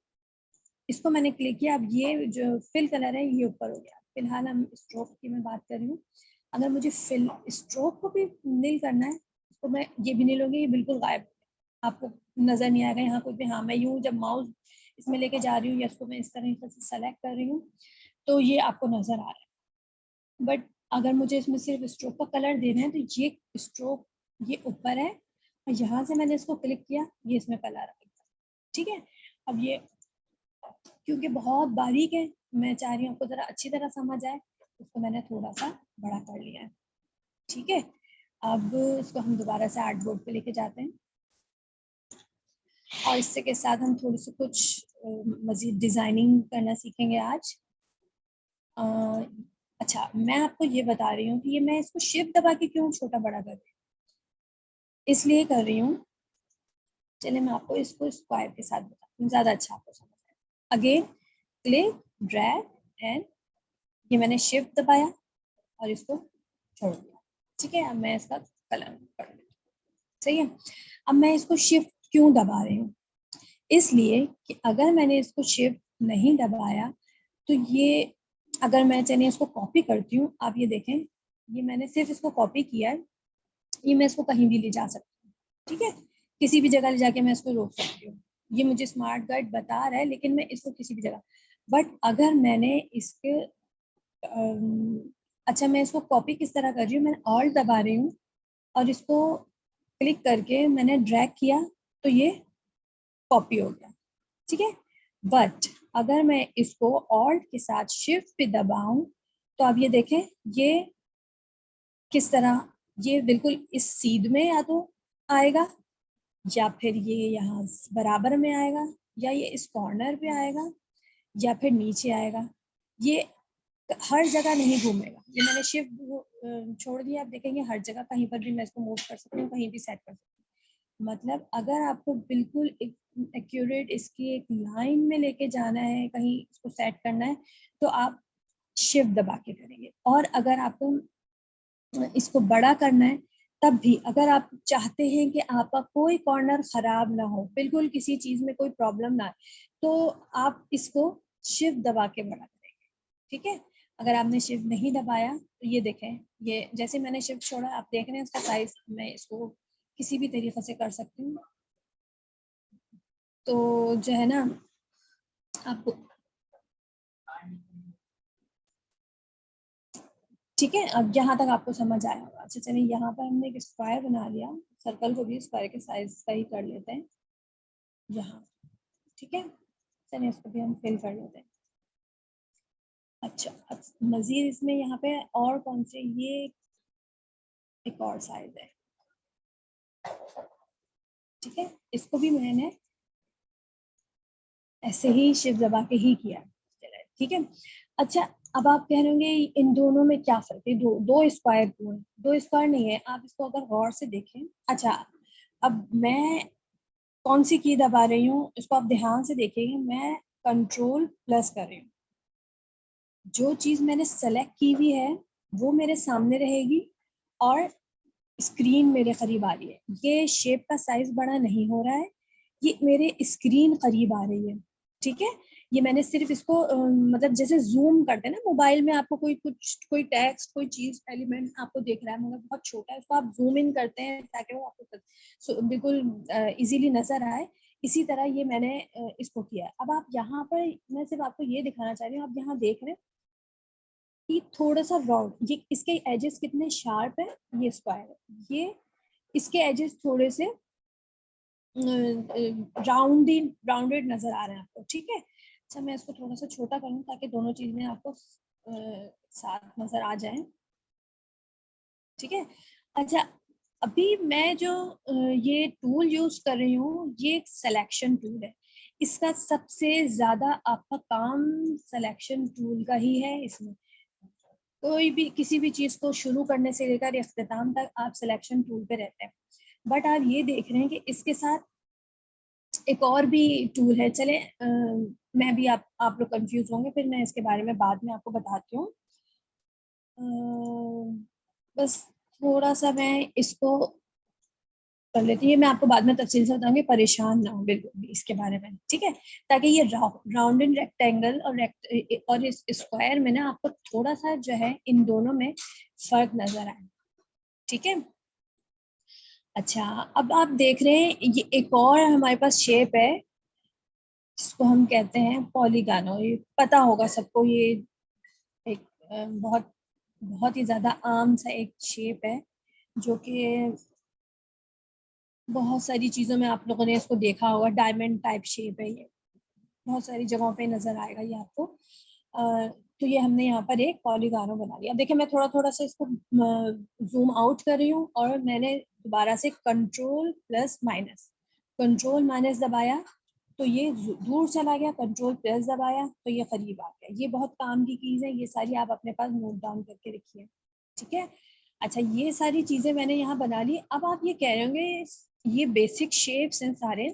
Speaker 3: इसको मैंने क्लिक किया, अब ये जो फिल कलर है ये ऊपर हो गया। फिलहाल हम स्ट्रोक की मैं बात कर रही हूँ, अगर मुझे फिल स्ट्रोक को भी नील करना है तो मैं ये भी नील होगी, ये बिल्कुल गायब, आपको नजर नहीं आएगा यहाँ कुछ भी। हाँ, मैं यूँ जब माउस इसमें लेके जा रही हूँ या इसको मैं इस तरीके से सेलेक्ट कर रही हूँ तो ये आपको नजर आ रहा है, बट अगर मुझे इसमें सिर्फ स्ट्रोक का कलर देना है तो ये स्ट्रोक ये ऊपर है और यहाँ से मैंने इसको क्लिक किया, ये इसमें कलर आ गया, ठीक है। अब ये क्योंकि बहुत बारीक है, मैं चाह रही हूँ आपको जरा अच्छी तरह समझ आए, उसको मैंने थोड़ा सा बड़ा कर लिया है, ठीक है। अब इसको हम दोबारा से आर्टबोर्ड पे लेके जाते हैं और इससे के साथ हम थोड़ी सी कुछ मजीद डिजाइनिंग करना सीखेंगे आज। अच्छा, मैं आपको ये बता रही हूँ कि ये मैं इसको शिफ्ट दबा के क्यों छोटा बड़ा कर रही हूँ, इसलिए कर रही हूँ, चलिए मैं आपको इसको स्क्वायर के साथ बताती हूँ, ज़्यादा अच्छा आपको समझ आएगा। अगेन क्लिक ड्रैग एंड ये मैंने शिफ्ट दबाया और इसको छोड़ दिया, ठीक है। अब मैं इसका कलर कर लेती हूँ, सही है। अब मैं इसको शिफ्ट क्यों दबा रही हूँ, इसलिए कि अगर मैंने इसको शिफ्ट नहीं दबाया तो ये, अगर मैं चलिए इसको कॉपी करती हूँ, आप ये देखें, ये मैंने सिर्फ इसको कॉपी किया है, ये मैं इसको कहीं भी ले जा सकती हूँ, ठीक है, किसी भी जगह ले जाके मैं इसको रोक सकती हूँ। ये मुझे स्मार्ट गाइड बता रहा है लेकिन मैं इसको किसी भी जगह, बट अगर मैंने इसके अच्छा, मैं इसको कॉपी किस तरह कर रही हूँ, मैं ऑल्ट दबा रही हूँ और इसको क्लिक करके मैंने ड्रैग किया तो ये कॉपी हो गया, ठीक है। बट अगर मैं इसको ऑल्ट के साथ शिफ्ट पे दबाऊं तो अब ये देखें, ये किस तरह, ये बिल्कुल इस सीध में या तो आएगा या फिर ये यहाँ बराबर में आएगा या ये इस कॉर्नर पे आएगा या फिर नीचे आएगा, ये हर जगह नहीं घूमेगा। ये मैंने शिफ्ट छोड़ दिया, आप देखेंगे हर जगह कहीं पर भी मैं इसको मूव कर सकती हूँ, कहीं भी सेट कर सकती हूँ। मतलब अगर आपको बिल्कुल एक्यूरेट इसकी एक लाइन में लेके जाना है, कहीं इसको सेट करना है तो आप शिफ्ट दबा के करेंगे, और अगर आपको इसको बड़ा करना है तब भी, अगर आप चाहते हैं कि आपका कोई कॉर्नर खराब ना हो, बिल्कुल किसी चीज में कोई प्रॉब्लम ना आए, तो आप इसको शिफ्ट दबा के बड़ा करेंगे, ठीक है। अगर आपने शिफ्ट नहीं दबाया तो ये देखें, ये जैसे मैंने शिफ्ट छोड़ा, आप देख रहे हैं इसका साइज, मैं इसको किसी भी तरीके से कर सकती हूँ। तो जो है ना, आपको ठीक है, अब यहाँ तक आपको समझ आया होगा। अच्छा चलिए, यहाँ पर हमने एक स्क्वायर बना लिया, सर्कल को भी स्क्वायर के साइज का ही कर लेते हैं यहाँ, ठीक है। चलिए इसको भी हम फिल कर लेते हैं। अच्छा, मजीद इसमें यहाँ पे और कौन से, ये एक और साइज है, ठीक है, इसको भी मैंने ऐसे ही शिफ्ट दबा के ही किया, ठीक है। अच्छा, अब आप कह रहे होंगे इन दोनों में क्या फर्क है, दो स्क्वायर क्यों है? दो स्क्वायर नहीं है, आप इसको अगर गौर से देखें। अच्छा, अब मैं कौन सी की दबा रही हूँ इसको आप ध्यान से देखिए, मैं कंट्रोल प्लस कर रही हूँ, जो चीज मैंने सेलेक्ट की हुई है वो मेरे सामने रहेगी और स्क्रीन मेरे करीब आ रही है। ये शेप का साइज बड़ा नहीं हो रहा है, ये मेरे स्क्रीन करीब आ रही है, ठीक है। ये मैंने सिर्फ इसको मतलब जैसे जूम करते हैं ना मोबाइल में, आपको कोई टेक्स्ट, कोई चीज एलिमेंट आपको दिख रहा है मगर बहुत छोटा है, उसको आप जूम इन करते हैं ताकि वो आपको बिल्कुल इजीली नजर आए। इसी तरह ये मैंने इसको किया है। अब आप यहाँ पर, मैं सिर्फ आपको ये दिखाना चाह रही हूँ, आप यहाँ देख रहे हैं कि थोड़ा सा राउंड, ये इसके एजेस कितने शार्प है, ये स्क्वायर है, ये इसके एजेस थोड़े से राउंडेड नजर आ रहे हैं आपको, ठीक है। अच्छा मैं इसको थोड़ा सा छोटा करूँ ताकि दोनों चीजें आपको साथ नजर आ जाएं, ठीक है। अच्छा अभी मैं जो ये टूल यूज कर रही हूँ ये एक सिलेक्शन टूल है। इसका सबसे ज्यादा आपका काम सिलेक्शन टूल का ही है। इसमें कोई भी किसी भी चीज को शुरू करने से लेकर इख्तिताम तक आप सिलेक्शन टूल पे रहते हैं। बट आप ये देख रहे हैं कि इसके साथ एक और भी टूल है। चले मैं भी आप लोग कंफ्यूज होंगे, फिर मैं इसके बारे में बाद में आपको बताती हूँ। बस थोड़ा सा मैं इसको कर लेती हूँ, ये मैं आपको बाद में तफसील से बताऊंगी, परेशान ना हो बिल्कुल भी इसके बारे में, ठीक है। ताकि ये राउंड एंड रेक्टेंगल और इस स्क्वायर में ना आपको थोड़ा सा जो है इन दोनों में फर्क नजर आए, ठीक है। अच्छा अब आप देख रहे हैं ये एक और हमारे पास शेप है जिसको हम कहते हैं पॉलीगॉन। ये पता होगा सबको, ये एक बहुत बहुत ही ज्यादा आम सा एक शेप है जो कि बहुत सारी चीजों में आप लोगों ने इसको देखा होगा। डायमंड टाइप शेप है ये, बहुत सारी जगहों पे नजर आएगा ये आपको। तो ये हमने यहाँ पर एक पॉलीगॉन बना लिया। देखिए मैं थोड़ा थोड़ा सा इसको जूम आउट कर रही हूँ और मैंने दोबारा से कंट्रोल माइनस दबाया तो ये दूर चला गया, कंट्रोल प्लस दबाया तो ये करीब आ गया। ये बहुत काम की चीज है, ये सारी आप अपने पास नोट डाउन करके रखिए, ठीक है। अच्छा ये सारी चीजें मैंने यहाँ बना ली। अब आप ये कह रहे होंगे ये बेसिक शेप्स हैं सारे,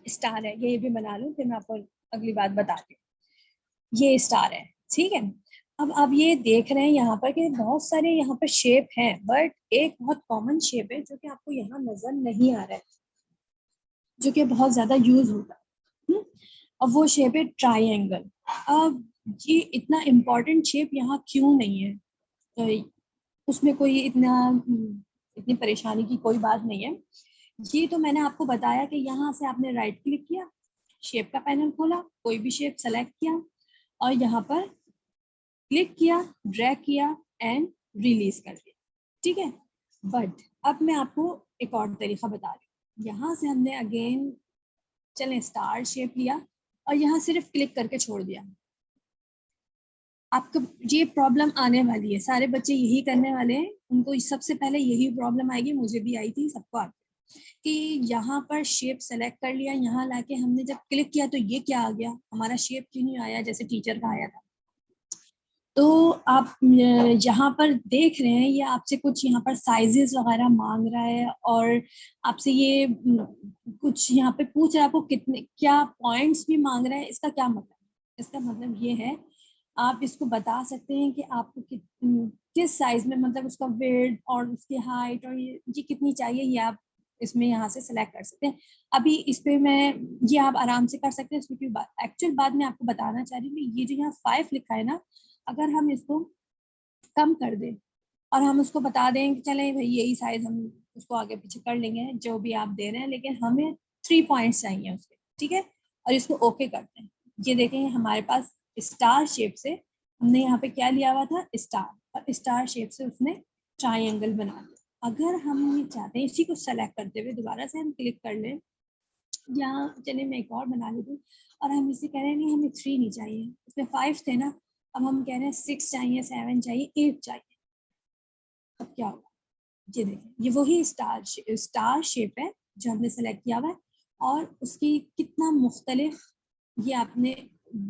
Speaker 3: स्टार है, ये भी बना लूं फिर मैं आपको अगली बात बताती हूँ। ये स्टार है, ठीक है। अब आप ये देख रहे हैं यहाँ पर कि बहुत सारे यहाँ पर शेप हैं, बट एक बहुत कॉमन शेप है जो कि आपको यहाँ नजर नहीं आ रहा है, जो कि बहुत ज्यादा यूज होता है। अब वो शेप है ट्राइंगल। अब ये इतना इम्पोर्टेंट शेप यहाँ क्यों नहीं है, तो उसमें कोई इतनी परेशानी की कोई बात नहीं है। ये तो मैंने आपको बताया कि यहाँ से आपने राइट क्लिक किया, शेप का पैनल खोला, कोई भी शेप सेलेक्ट किया और यहाँ पर क्लिक किया, ड्रैग किया एंड रिलीज कर दिया, ठीक है। बट अब मैं आपको एक और तरीका बता रही हूँ। यहाँ से हमने अगेन चलें स्टार शेप लिया और यहाँ सिर्फ क्लिक करके छोड़ दिया। आपको ये प्रॉब्लम आने वाली है, सारे बच्चे यही करने वाले हैं, उनको सबसे पहले यही प्रॉब्लम आएगी, मुझे भी आई थी, सबको आती कि यहाँ पर शेप सेलेक्ट कर लिया, यहाँ लाके हमने जब क्लिक किया तो ये क्या आ गया, हमारा शेप क्यों नहीं आया जैसे टीचर का आया था। तो आप यहाँ पर देख रहे हैं ये आपसे कुछ यहाँ पर साइजेस वगैरह मांग रहा है और आपसे ये कुछ यहाँ पे पूछ रहा है आपको कितने क्या पॉइंट्स भी मांग रहा है। इसका क्या मतलब है? इसका मतलब ये है आप इसको बता सकते हैं कि आपको किस साइज में, मतलब उसका वेट और उसकी हाइट और ये कितनी चाहिए, ये आप इसमें यहाँ से सिलेक्ट कर सकते हैं। अभी इस पे मैं ये आप आराम से कर सकते हैं। इसमें एक्चुअल बात मैं आपको बताना चाह रही हूँ, ये जो यहाँ 5 लिखा है ना, अगर हम इसको कम कर दें और हम उसको बता दें कि चलें भाई यही साइज, हम उसको आगे पीछे कर लेंगे जो भी आप दे रहे हैं, लेकिन हमें 3 पॉइंट्स चाहिए उसके, ठीक है। और इसको ओके करते हैं। ये देखें हमारे पास स्टार शेप से हमने यहाँ पे क्या लिया हुआ था, स्टार, और स्टार शेप से उसने ट्राइंगल बना दिया। अगर हम ये चाहते हैं इसी को सेलेक्ट करते हुए दोबारा से हम क्लिक कर लें, यहाँ चलिए मैं एक और बना लेती हूँ और हम इसे कह रहे हैं नहीं हमें 3 नहीं चाहिए, उसमें 5 थे ना, अब हम कह रहे हैं 6 चाहिए, 7 चाहिए, 8 चाहिए। अब क्या होगा, ये देखिए ये वही स्टार शेप है जो हमने सेलेक्ट किया हुआ है और उसकी कितना मुख्तलिफ, ये आपने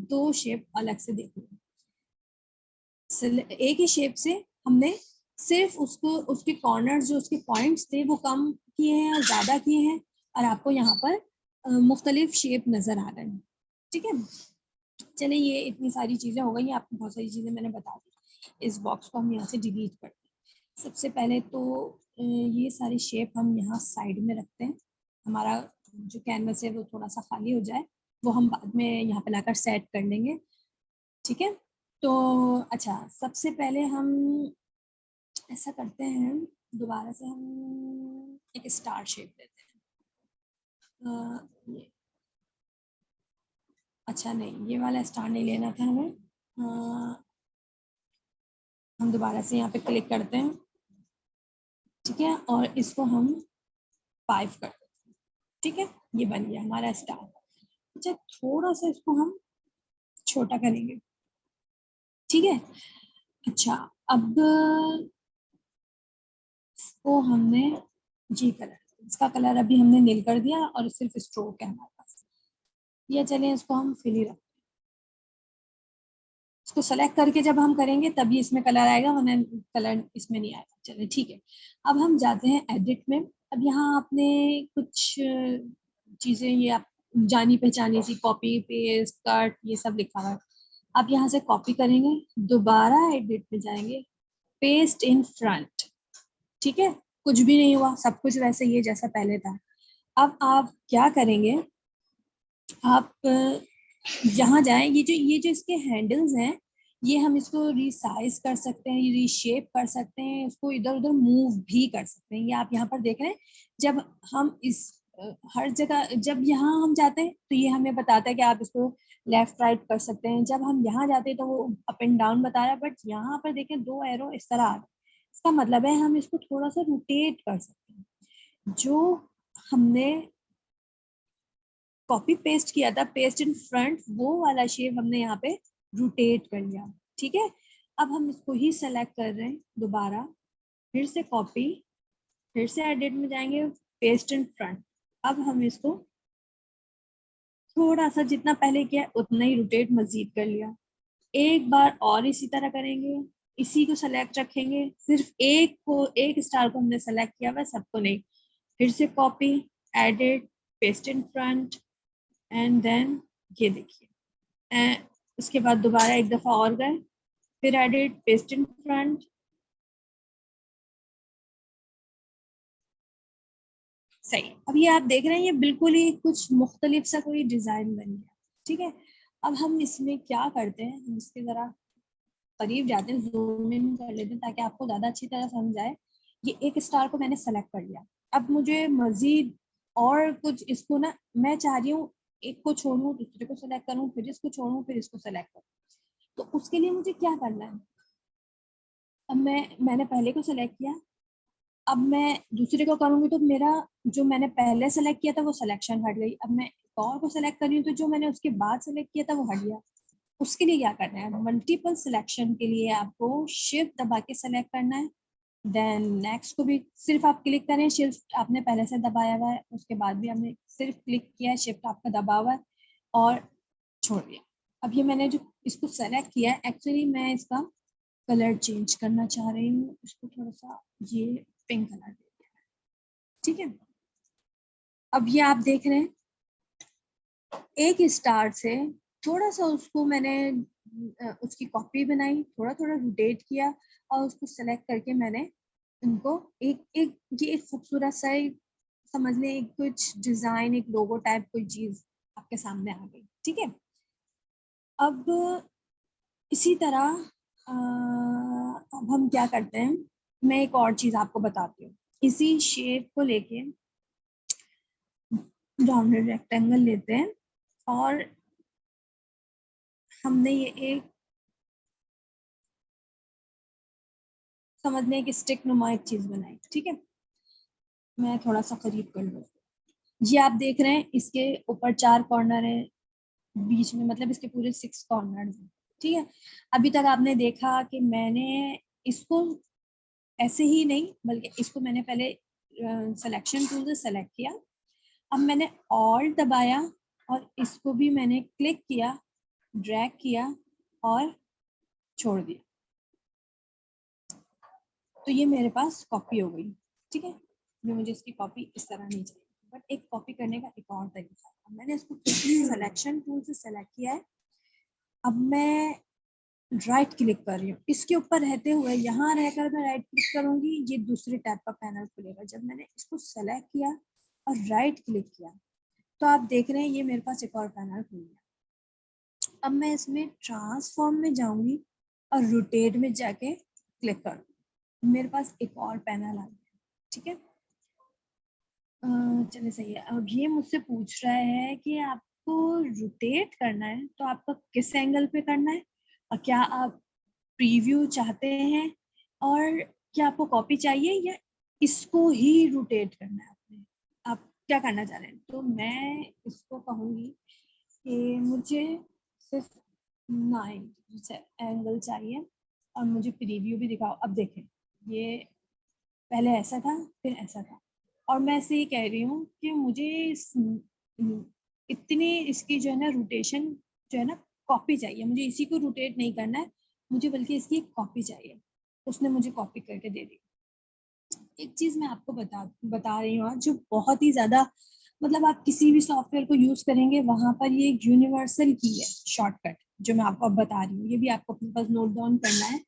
Speaker 3: 2 शेप अलग से देख लिया। एक ही शेप से हमने सिर्फ उसको उसके कॉर्नर जो उसके पॉइंट्स थे वो कम किए हैं और ज़्यादा किए हैं और आपको यहाँ पर मुख्तलिफ शेप नज़र आ रहे हैं, ठीक है। चलिए ये इतनी सारी चीज़ें हो गई, आपको बहुत सारी चीज़ें मैंने बता दी। इस बॉक्स को हम यहाँ से डिलीट करते हैं। सबसे पहले तो ये सारे शेप हम यहाँ साइड में रखते हैं, हमारा जो कैनवस है वो थोड़ा सा खाली हो जाए, वो हम बाद में यहाँ पे लाकर सेट कर लेंगे, ठीक है। तो अच्छा सबसे पहले हम ऐसा करते हैं, दोबारा से हम एक स्टार शेप देते हैं। ये अच्छा नहीं, ये वाला स्टार नहीं लेना था हमें। हम दोबारा से यहाँ पे क्लिक करते हैं, ठीक है, और इसको हम 5 कर देते हैं, ठीक है। ये बन गया हमारा स्टार। अच्छा थोड़ा सा इसको हम छोटा करेंगे, ठीक है। अच्छा, अब इसको हमने जी कलर, इसका कलर अभी हमने नील कर दिया और सिर्फ स्ट्रोक है हमारे पास। ये चलिए इसको हम फिल ही रखते हैं। इसको सेलेक्ट करके जब हम करेंगे तभी इसमें कलर आएगा, वरना कलर इसमें नहीं आएगा। चलिए ठीक है, अब हम जाते हैं एडिट में। अब यहाँ आपने कुछ चीजें ये आप जानी पहचानी सी, कॉपी पेस्ट कट ये सब लिखा हुआ है। आप यहाँ से कॉपी करेंगे, दोबारा एडिट में जाएंगे, पेस्ट इन फ्रंट, ठीक है। कुछ भी नहीं हुआ, सब कुछ वैसे ही है जैसा पहले था। अब आप क्या करेंगे, आप यहाँ जाएं, ये जो इसके हैंडल्स हैं, ये हम इसको रिसाइज कर सकते हैं, रीशेप कर सकते हैं, इसको इधर उधर मूव भी कर सकते हैं। ये आप यहाँ पर देख रहे हैं, जब हम इस हर जगह जब यहाँ हम जाते हैं तो ये हमें बताता है कि आप इसको लेफ्ट राइट कर सकते हैं। जब हम यहाँ जाते हैं तो वो अप एंड डाउन बता रहा है, बट यहाँ पर देखें 2 एरो इस तरह आ रहा है, इसका मतलब है हम इसको थोड़ा सा रोटेट कर सकते हैं। जो हमने कॉपी पेस्ट किया था, पेस्ट इन फ्रंट, वो वाला शेप हमने यहाँ पे रोटेट कर लिया, ठीक है। अब हम इसको ही सेलेक्ट कर रहे हैं, दोबारा फिर से कॉपी, फिर से एडिट में जाएंगे, पेस्ट इन फ्रंट। अब हम इसको थोड़ा सा जितना पहले किया उतना ही रोटेट मजीद कर लिया। एक बार और इसी तरह करेंगे, इसी को सेलेक्ट रखेंगे, सिर्फ एक स्टार को हमने सेलेक्ट किया हुआ, सबको नहीं। फिर से copy, edit, paste in front, and then ये देखिए, उसके बाद दोबारा एक दफा और गए, फिर एडिट, पेस्ट इन फ्रंट, सही। अब ये आप देख रहे हैं, ये बिल्कुल ही कुछ मुख्तलिफ सा कोई डिजाइन बन गया, ठीक है। अब हम इसमें क्या करते हैं, हम इसके जरा करीब जाते हैं, जूम इन कर लेते हैं ताकि आपको ज्यादा अच्छी तरह समझ आए। ये एक स्टार को मैंने सेलेक्ट कर लिया, अब मुझे मजीद और कुछ इसको ना, मैं चाह रही हूँ एक को छोड़ूं, दूसरे को सेलेक्ट करूँ, फिर इसको छोड़ूं, फिर इसको सेलेक्ट करूँ। तो उसके लिए मुझे क्या करना है, अब मैंने पहले को सेलेक्ट किया, अब मैं दूसरे को करूंगी तो मेरा जो मैंने पहले सेलेक्ट किया था वो सिलेक्शन हट गई। अब मैं एक और को सेलेक्ट कर रही हूँ तो जो मैंने उसके बाद सेलेक्ट किया था वो हट गया। उसके लिए क्या करना है, मल्टीपल सिलेक्शन के लिए आपको शिफ्ट दबा के सेलेक्ट करना है, देन नेक्स्ट को भी सिर्फ आप क्लिक करें, शिफ्ट आपने पहले से दबाया हुआ है, उसके बाद भी आपने सिर्फ क्लिक किया है, शिफ्ट आपका दबा हुआ है और छोड़ दिया। अब ये मैंने जो इसको सेलेक्ट किया है, एक्चुअली मैं इसका कलर चेंज करना चाह रही हूँ, इसको थोड़ा सा ये पिंक कलर दे दिया, ठीक है। अब ये आप देख रहे हैं, एक स्टार से थोड़ा सा उसको मैंने उसकी कॉपी बनाई, थोड़ा थोड़ा रोटेट किया और उसको सेलेक्ट करके मैंने उनको एक एक ये एक खूबसूरत सा समझ लें, एक कुछ डिजाइन, एक लोगो टाइप कोई चीज आपके सामने आ गई, ठीक है। अब इसी तरह अब हम क्या करते हैं, मैं एक और चीज आपको बताती हूँ। इसी शेप को लेके राउंडेड रेक्टेंगल लेते हैं और हमने ये एक समझने की स्टिक नुमा एक चीज बनाई, ठीक है। मैं थोड़ा सा करीब कर लूँ, ये आप देख रहे हैं, इसके ऊपर 4 कॉर्नर है, बीच में मतलब इसके पूरे 6 कॉर्नर हैं, ठीक है। अभी तक आपने देखा कि मैंने इसको ऐसे ही नहीं, बल्कि इसको मैंने पहले सिलेक्शन टूल से सेलेक्ट किया, अब मैंने ऑल्ट दबाया और इसको भी मैंने क्लिक किया, ड्रैग किया और छोड़ दिया, तो ये मेरे पास कॉपी हो गई, ठीक है। ये मुझे इसकी कॉपी इस तरह नहीं चाहिए, बट एक कॉपी करने का एक और तरीका है। मैंने इसको सिलेक्शन टूल से सेलेक्ट किया है, अब मैं राइट क्लिक कर रही हूँ, इसके ऊपर रहते हुए यहाँ रहकर मैं राइट क्लिक करूंगी, ये दूसरे टैब का पैनल खुलेगा। जब मैंने इसको सेलेक्ट किया और राइट क्लिक किया तो आप देख रहे हैं ये मेरे पास एक और पैनल खुल गया। अब मैं इसमें ट्रांसफॉर्म में जाऊंगी और रोटेट में जाके क्लिक करूँ, मेरे पास एक और पैनल आ गया, ठीक है। चलिए सही है। अब ये मुझसे पूछ रहा है कि आपको रोटेट करना है तो आपको किस एंगल पे करना है, और क्या आप प्रीव्यू चाहते हैं, और क्या आपको कॉपी चाहिए या इसको ही रोटेट करना है आपने, आप क्या करना चाह रहे हैं। तो मैं इसको कहूँगी कि मुझे सिर्फ 9 एंगल चाहिए और मुझे प्रीव्यू भी दिखाओ। अब देखें, ये पहले ऐसा था, फिर ऐसा था, और मैं ऐसे ये कह रही हूँ कि मुझे इतनी इसकी जो है ना रोटेशन जो है ना कॉपी चाहिए, मुझे इसी को रोटेट नहीं करना है, मुझे बल्कि इसकी एक कॉपी चाहिए। उसने मुझे कॉपी करके दे दी। एक चीज मैं आपको बता रही हूँ आज, जो बहुत ही ज्यादा, मतलब आप किसी भी सॉफ्टवेयर को यूज करेंगे वहां पर ये एक यूनिवर्सल की है शॉर्टकट, जो मैं आपको अब बता रही हूँ। ये भी आपको अपने पास नोट डाउन करना है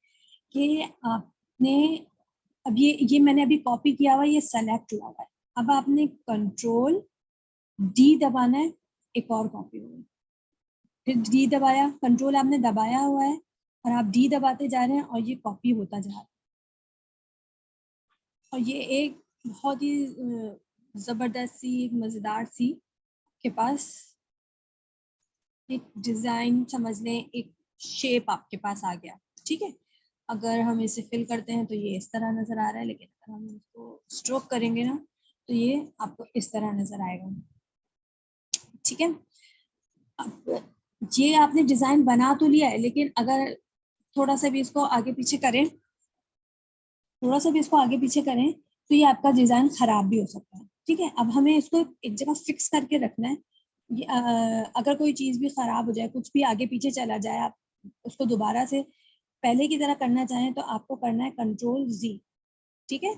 Speaker 3: कि आपने अब ये मैंने अभी कॉपी किया हुआ, ये सेलेक्ट हुआ हुआ है। अब आपने कंट्रोल डी दबाना है, एक और कॉपी होगी, फिर डी दबाया, कंट्रोल आपने दबाया हुआ है और आप डी दबाते जा रहे हैं और ये कॉपी होता जा रहा है। और ये एक बहुत ही जबरदस्त सी, एक मजेदार सी के पास एक डिजाइन समझ लें, एक शेप आपके पास आ गया। ठीक है, अगर हम इसे फिल करते हैं तो ये इस तरह नजर आ रहा है, लेकिन अगर हम इसको स्ट्रोक करेंगे ना तो ये आपको इस तरह नजर आएगा। ठीक है, अब ये आपने डिजाइन बना तो लिया है, लेकिन अगर थोड़ा सा भी इसको आगे पीछे करें, थोड़ा सा भी इसको आगे पीछे करें तो ये आपका डिजाइन खराब भी हो सकता है। ठीक है, अब हमें इसको एक जगह फिक्स करके रखना है। अगर कोई चीज भी खराब हो जाए, कुछ भी आगे पीछे चला जाए, आप उसको दोबारा से पहले की तरह करना चाहें तो आपको करना है कंट्रोल जी। ठीक है,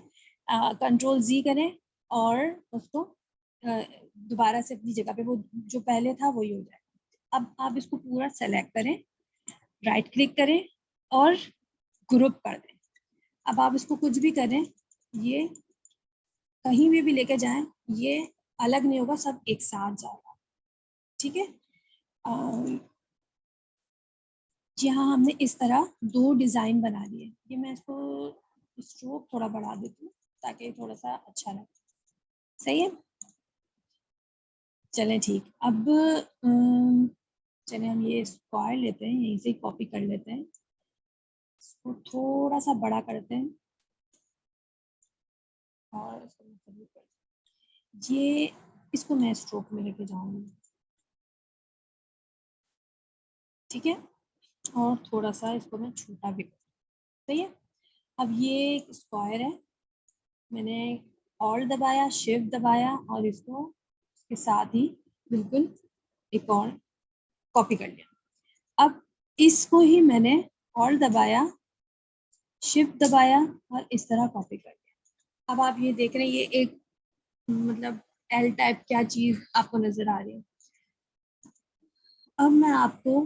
Speaker 3: कंट्रोल जी करें और उसको दोबारा से अपनी जगह पे, वो जो पहले था वही हो जाए। अब आप इसको पूरा सेलेक्ट करें, राइट क्लिक करें और ग्रुप कर दें। अब आप इसको कुछ भी करें, ये कहीं भी लेके जाएं, ये अलग नहीं होगा, सब एक साथ जाएगा। ठीक है, यहाँ हमने इस तरह दो डिजाइन बना लिए। ये मैं इसको स्ट्रोक थोड़ा बढ़ा देती हूँ ताकि थोड़ा सा अच्छा लगे। सही है, चलें ठीक। अब चलें हम ये स्क्वायर लेते हैं, यहीं से कॉपी कर लेते हैं, इसको थोड़ा सा बड़ा करते हैं और ये इसको मैं स्ट्रोक में लेके जाऊंगी। ठीक है, और थोड़ा सा इसको मैं छोटा भी कर। सही है, अब ये स्क्वायर है, मैंने ऑल्ट दबाया, शिफ्ट दबाया और इसको इसके साथ ही बिल्कुल एक और कॉपी कर लिया। अब इसको ही मैंने ऑल्ट दबाया, शिफ्ट दबाया और इस तरह कॉपी कर लिया। अब आप ये देख रहे हैं, ये एक मतलब एल टाइप क्या चीज आपको नजर आ रही है। अब मैं आपको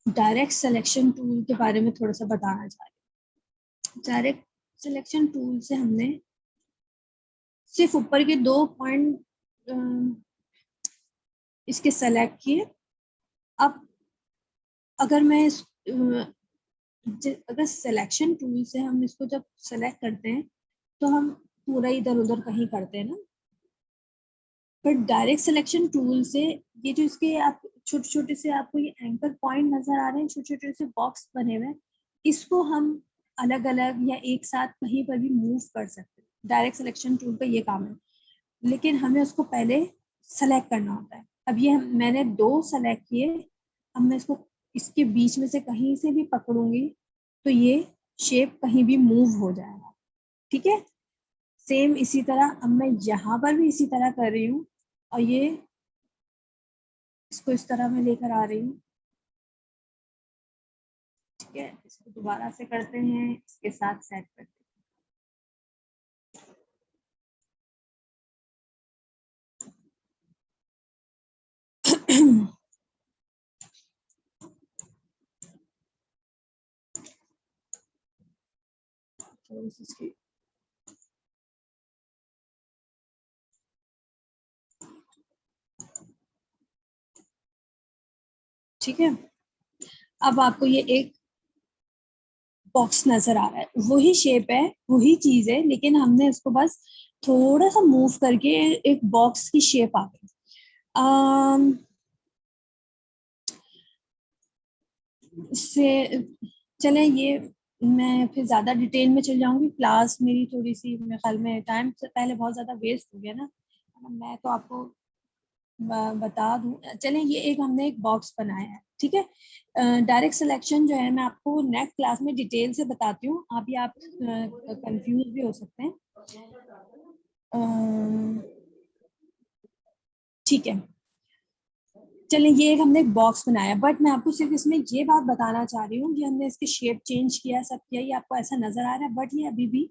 Speaker 3: डायरेक्ट सिलेक्शन टूल के बारे में थोड़ा सा बताना चाह रही हूँ। डायरेक्ट सिलेक्शन टूल से हमने सिर्फ ऊपर के 2 पॉइंट इसके सेलेक्ट किए। अब अगर मैं अगर सिलेक्शन टूल से हम इसको जब सेलेक्ट करते हैं तो हम पूरा इधर उधर कहीं करते हैं ना, पर डायरेक्ट सिलेक्शन टूल से ये जो इसके आप छोटे छोटे से आपको ये एंकर पॉइंट नजर आ रहे हैं, छोटे छोटे से बॉक्स बने हुए हैं, इसको हम अलग अलग या एक साथ कहीं पर भी मूव कर सकते हैं। डायरेक्ट सिलेक्शन टूल का ये काम है, लेकिन हमें उसको पहले सेलेक्ट करना होता है। अब ये मैंने 2 सेलेक्ट किए, अब मैं इसको इसके बीच में से कहीं से भी पकड़ूंगी तो ये शेप कहीं भी मूव हो जाएगा। ठीक है, सेम इसी तरह अब मैं यहाँ पर भी इसी तरह कर रही हूँ और ये इसको इस तरह मैं लेकर आ रही हूँ। ठीक है, इसको दोबारा से करते हैं, इसके साथ सेट करते हैं। ठीक है, अब आपको ये एक बॉक्स नजर आ रहा है, वही शेप है, वही चीज है, लेकिन हमने इसको बस थोड़ा सा मूव करके एक बॉक्स की शेप आ गई। से चले, ये मैं फिर ज्यादा डिटेल में चल जाऊंगी, क्लास मेरी थोड़ी सी मेरे ख्याल में टाइम से पहले बहुत ज्यादा वेस्ट हो गया ना। मैं तो आपको बता दूं, चलें ये एक हमने एक बॉक्स बनाया है, ठीक है। डायरेक्ट सिलेक्शन जो है मैं आपको नेक्स्ट क्लास में डिटेल से बताती हूँ, आप कंफ्यूज भी हो सकते हैं। ठीक है, चलें ये एक हमने एक बॉक्स बनाया, बट मैं आपको सिर्फ इसमें ये बात बताना चाह रही हूँ कि हमने इसकी शेप चेंज किया, सब किया, ये आपको ऐसा नजर आ रहा है, बट ये अभी भी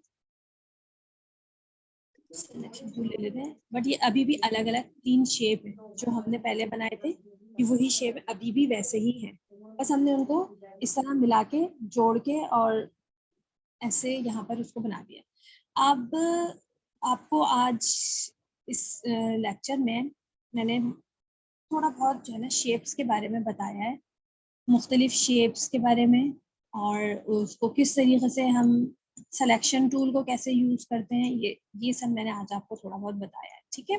Speaker 3: सिलेक्शन टूल ले लेते हैं, बट ये अभी भी अलग अलग 3 शेप है जो हमने पहले बनाए थे, ये वही शेप अभी भी वैसे ही है, बस हमने उनको इस तरह मिला के जोड़ के और ऐसे यहाँ पर उसको बना दिया। अब आपको आज इस लेक्चर में मैंने थोड़ा बहुत जो है ना शेप्स के बारे में बताया है, मुख्तलिफ शेप्स के बारे में, और उसको किस तरीके से हम सिलेक्शन टूल को कैसे यूज करते हैं, ये सब मैंने आज आपको थोड़ा बहुत बताया है, ठीक है।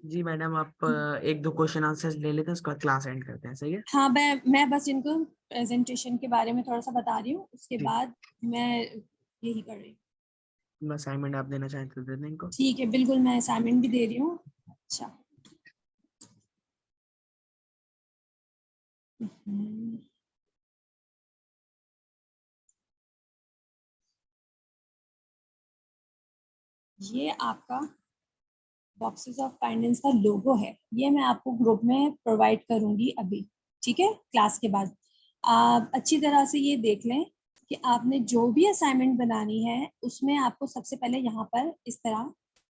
Speaker 2: जी मैडम, आप एक दो क्वेश्चन आंसर्स ले लेते हैं, उसका क्लास एंड करते हैं, सही है?
Speaker 3: हाँ, मैं बस इनको प्रेजेंटेशन के बारे में थोड़ा सा बता रही हूँ, उसके
Speaker 2: जी।
Speaker 3: बाद मैं यही कर रही हूँ।
Speaker 2: असाइनमेंट आप देना चाहें तो दे दें इनको।
Speaker 3: ठीक है, बिल्कुल, मैं असाइनमेंट भी दे रही हूँ। अच्छा, ये आपका बॉक्सेस ऑफ काइंडनेस का लोगो है, ये मैं आपको ग्रुप में प्रोवाइड करूंगी अभी, ठीक है, क्लास के बाद। आप अच्छी तरह से ये देख लें कि आपने जो भी असाइनमेंट बनानी है उसमें आपको सबसे पहले यहाँ पर इस तरह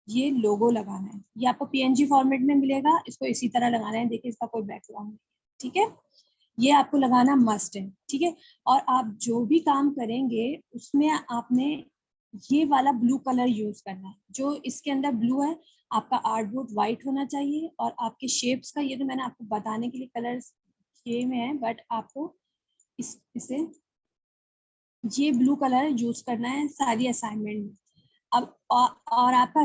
Speaker 3: ये लोगो लगाना है, ये आपको पीएनजी फॉर्मेट में मिलेगा, इसको इसी तरह लगाना है, देखिए इसका कोई बैकग्राउंड नहीं है, ठीक है, ये आपको लगाना मस्ट है, ठीक है। और आप जो भी काम करेंगे उसमें आपने ये वाला ब्लू कलर यूज करना है, जो इसके अंदर ब्लू है, आपका आर्टबोर्ड व्हाइट होना चाहिए, और आपके शेप्स का ये तो मैंने आपको बताने के लिए कलर्स ये में है, बट आपको इसे ये ब्लू कलर यूज करना है सारी असाइनमेंट में। अब और आपका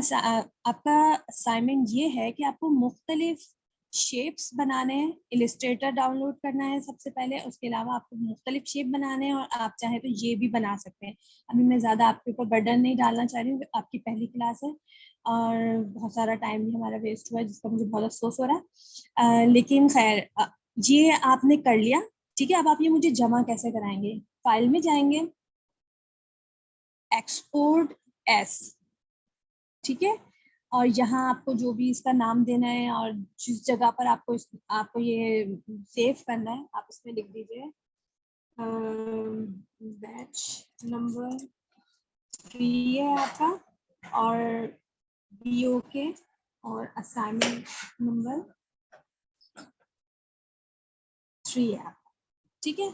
Speaker 3: असाइनमेंट ये है कि आपको मुख्तलिफ शेप्स बनाने हैं, इलिस्ट्रेटर डाउनलोड करना है सबसे पहले, उसके अलावा आपको मुख्तलिफ शेप बनाने हैं, और आप चाहे तो ये भी बना सकते हैं। अभी मैं ज़्यादा आपके ऊपर बर्डन नहीं डालना चाह रही हूँ, आपकी पहली क्लास है और बहुत सारा टाइम भी हमारा वेस्ट हुआ है, जिसका मुझे बहुत अफसोस हो रहा है, लेकिन खैर ये आपने कर लिया, ठीक है। अब आप ये मुझे जमा कैसे कराएंगे, फाइल में जाएंगे, एक्सपोर्ट एस, ठीक है, और यहाँ आपको जो भी इसका नाम देना है और जिस जगह पर आपको ये सेव करना है, आप इसमें लिख दीजिए बैच नंबर 3 है आपका, और BOK, और असाइनमेंट नंबर 3 है आपका, ठीक है।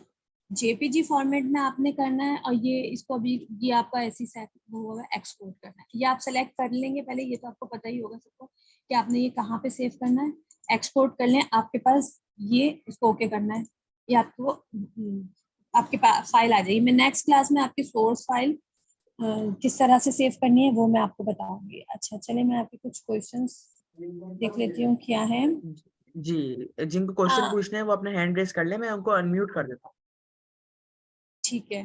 Speaker 3: JPG फॉर्मेट में आपने करना है, और ये इसको अभी ये आपका ऐसी होगा एक्सपोर्ट करना है, ये आप सेलेक्ट कर लेंगे पहले, ये तो आपको पता ही होगा सबको कि आपने ये कहाँ पे सेव करना है, एक्सपोर्ट कर लें, आपके पास ये इसको ओके करना है, ये आपको आपके पास फाइल आ जाएगी। मैं नेक्स्ट क्लास में आपकी सोर्स फाइल किस तरह से सेव करनी है वो मैं आपको बताऊंगी। अच्छा, चलिए मैं आपके कुछ क्वेश्चंस देख लेती हूँ क्या है।
Speaker 2: जी, जिनको क्वेश्चन पूछने हैं वो अपने हैंड रेस कर ले, मैं उनको अनम्यूट कर देता हूँ।
Speaker 3: ठीक है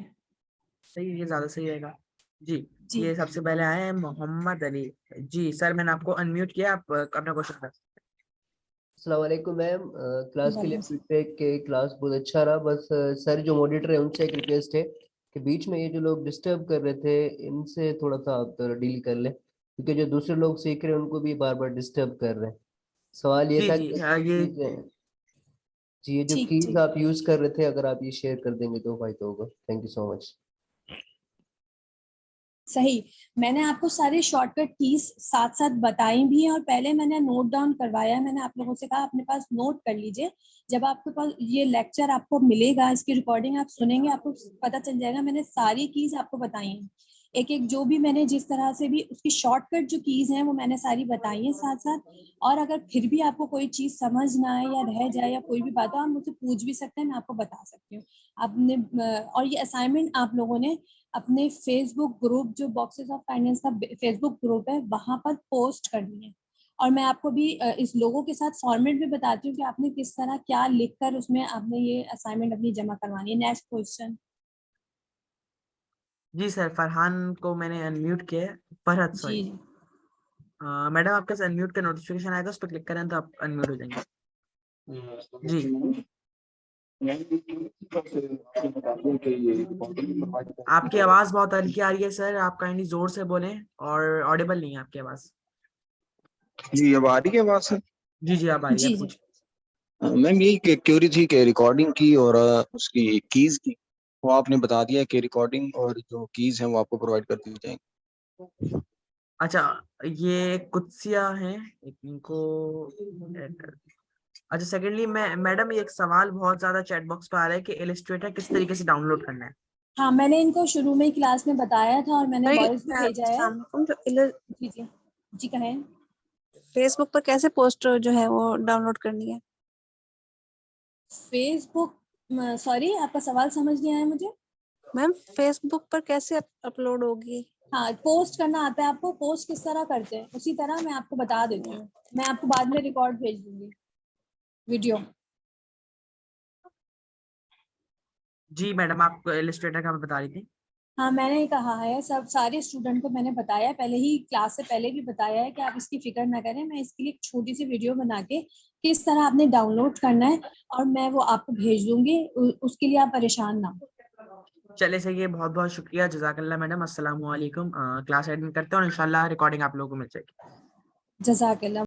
Speaker 2: सही, ये ज्यादा सही रहेगा। जी,
Speaker 3: जी।
Speaker 2: ये सबसे पहले आए हैं मोहम्मद अली। जी सर, मैंने आपको अनम्यूट किया, आप अपना क्वेश्चन कर।
Speaker 4: अस्सलाम वालेकुम मैम, क्लास के लिए
Speaker 3: वालेकुम सलाम।
Speaker 4: फीडबैक के क्लास बहुत अच्छा रहा। बस सर जो मॉडिटर है उनसे एक रिक्वेस्ट है कि बीच में ये जो लोग डिस्टर्ब कर रहे थे इनसे थोड़ा सा आप डील कर लें, क्योंकि जो दूसरे लोग सीख रहे हैं उनको भी बार बार डिस्टर्ब कर रहे हैं। सवाल ये
Speaker 2: जी
Speaker 4: था
Speaker 2: जी,
Speaker 4: कि
Speaker 2: ये
Speaker 4: चीजें जी, ये जो
Speaker 3: ठीक
Speaker 4: कीज
Speaker 3: ठीक,
Speaker 4: आप यूज कर रहे थे अगर आप ये शेयर कर देंगे तो फायदा होगा। Thank you so much.
Speaker 3: सही। मैंने आपको सारे शॉर्टकट कीज साथ साथ बताई भी हैं, और पहले मैंने नोट डाउन करवाया है, मैंने आप लोगों से कहा अपने पास नोट कर लीजिए, जब आपके पास ये लेक्चर आपको मिलेगा, इसकी रिकॉर्डिंग आप सुनेंगे, आपको पता चल जाएगा मैंने सारी कीज आपको बताई हैं, एक एक जो भी मैंने जिस तरह से भी उसकी शॉर्टकट जो कीज हैं वो मैंने सारी बताई हैं साथ साथ। और अगर फिर भी आपको कोई चीज समझ ना आए या रह जाए या कोई भी बात हो, आप मुझसे पूछ भी सकते हैं, मैं आपको बता सकती हूँ। आपने और ये असाइनमेंट आप लोगों ने अपने फेसबुक ग्रुप, जो बॉक्सेस ऑफ फाइनेंस का फेसबुक ग्रुप है, वहां पर पोस्ट करनी है। और मैं आपको भी इस लोगों के साथ फॉर्मेट भी बताती हूँ कि आपने किस तरह क्या लिखकर उसमें आपने ये असाइनमेंट अपनी जमा करवानी है। Next question.
Speaker 2: जी सर, फरहान को मैंने अनम्यूट किया है, फरहत
Speaker 3: जी
Speaker 2: सॉरी।
Speaker 3: जी
Speaker 2: मैडम आपके पास अनम्यूट का नोटिफिकेशन आएगा, उस पर क्लिक करें तो आप अनम्यूट हो जाएंगे। जी आपकी आवाज बहुत हल्की आ रही है सर, आप काइंडली जोर से बोलें और ऑडिबल नहीं है आपकी आवाज।
Speaker 5: जी अब आ रही है आवाज से?
Speaker 2: जी आप आ रही है,
Speaker 3: जी
Speaker 2: आप
Speaker 3: जी।
Speaker 2: पूछिए।
Speaker 5: मैम यही क्यूरी थी कि रिकॉर्डिंग की और उसकी कीज की, वो आपने बता दिया कि रिकॉर्डिंग और जो कीज हैं वो आपको प्रोवाइड कर दी जाएंगी।
Speaker 2: अच्छा ये कुत्सिया हैं, एक इनको add कर दें। अच्छा सेकेंडली मैं मैडम ये एक सवाल बहुत ज्यादा चैट बॉक्स पे आ रहा है कि इलिस्ट्रेटर किस तरीके से डाउनलोड करना है।
Speaker 3: हाँ, मैंने इनको शुरू में ही क्लास में बताया था और मैंने
Speaker 6: अरे
Speaker 3: वॉइस भी भेजा है। जी जी जी, कहें।
Speaker 6: फेसबुक पर कैसे पोस्ट जो है वो डाउनलोड करनी है?
Speaker 3: फेसबुक, सॉरी आपका सवाल समझ नहीं आया मुझे।
Speaker 6: मैम फेसबुक पर कैसे अपलोड होगी?
Speaker 3: हाँ, पोस्ट करना आता है आपको? पोस्ट किस तरह करते हैं उसी तरह मैं आपको बता देती हूँ। मैं आपको बाद में रिकॉर्ड भेज दूंगी, वीडियो।
Speaker 2: जी मैडम आप इलिस्ट्रेटर का बता रही थी।
Speaker 3: हाँ, मैंने कहा है, सब सारे स्टूडेंट को मैंने बताया, पहले ही क्लास से पहले भी बताया है कि आप इसकी फिक्र ना करें। मैं इसके लिए एक छोटी सी वीडियो बना के किस तरह आपने डाउनलोड करना है और मैं वो आपको भेज दूंगी, उसके लिए आप परेशान ना हो।
Speaker 2: चले सही है, बहुत बहुत शुक्रिया, जजाकल्ला मैडम। अस्सलाम वालेकुम। क्लास एडमिट करते हैं और इंशाल्लाह रिकॉर्डिंग आप लोगों को मिल जाएगी।
Speaker 3: जज़ाकल्लाह।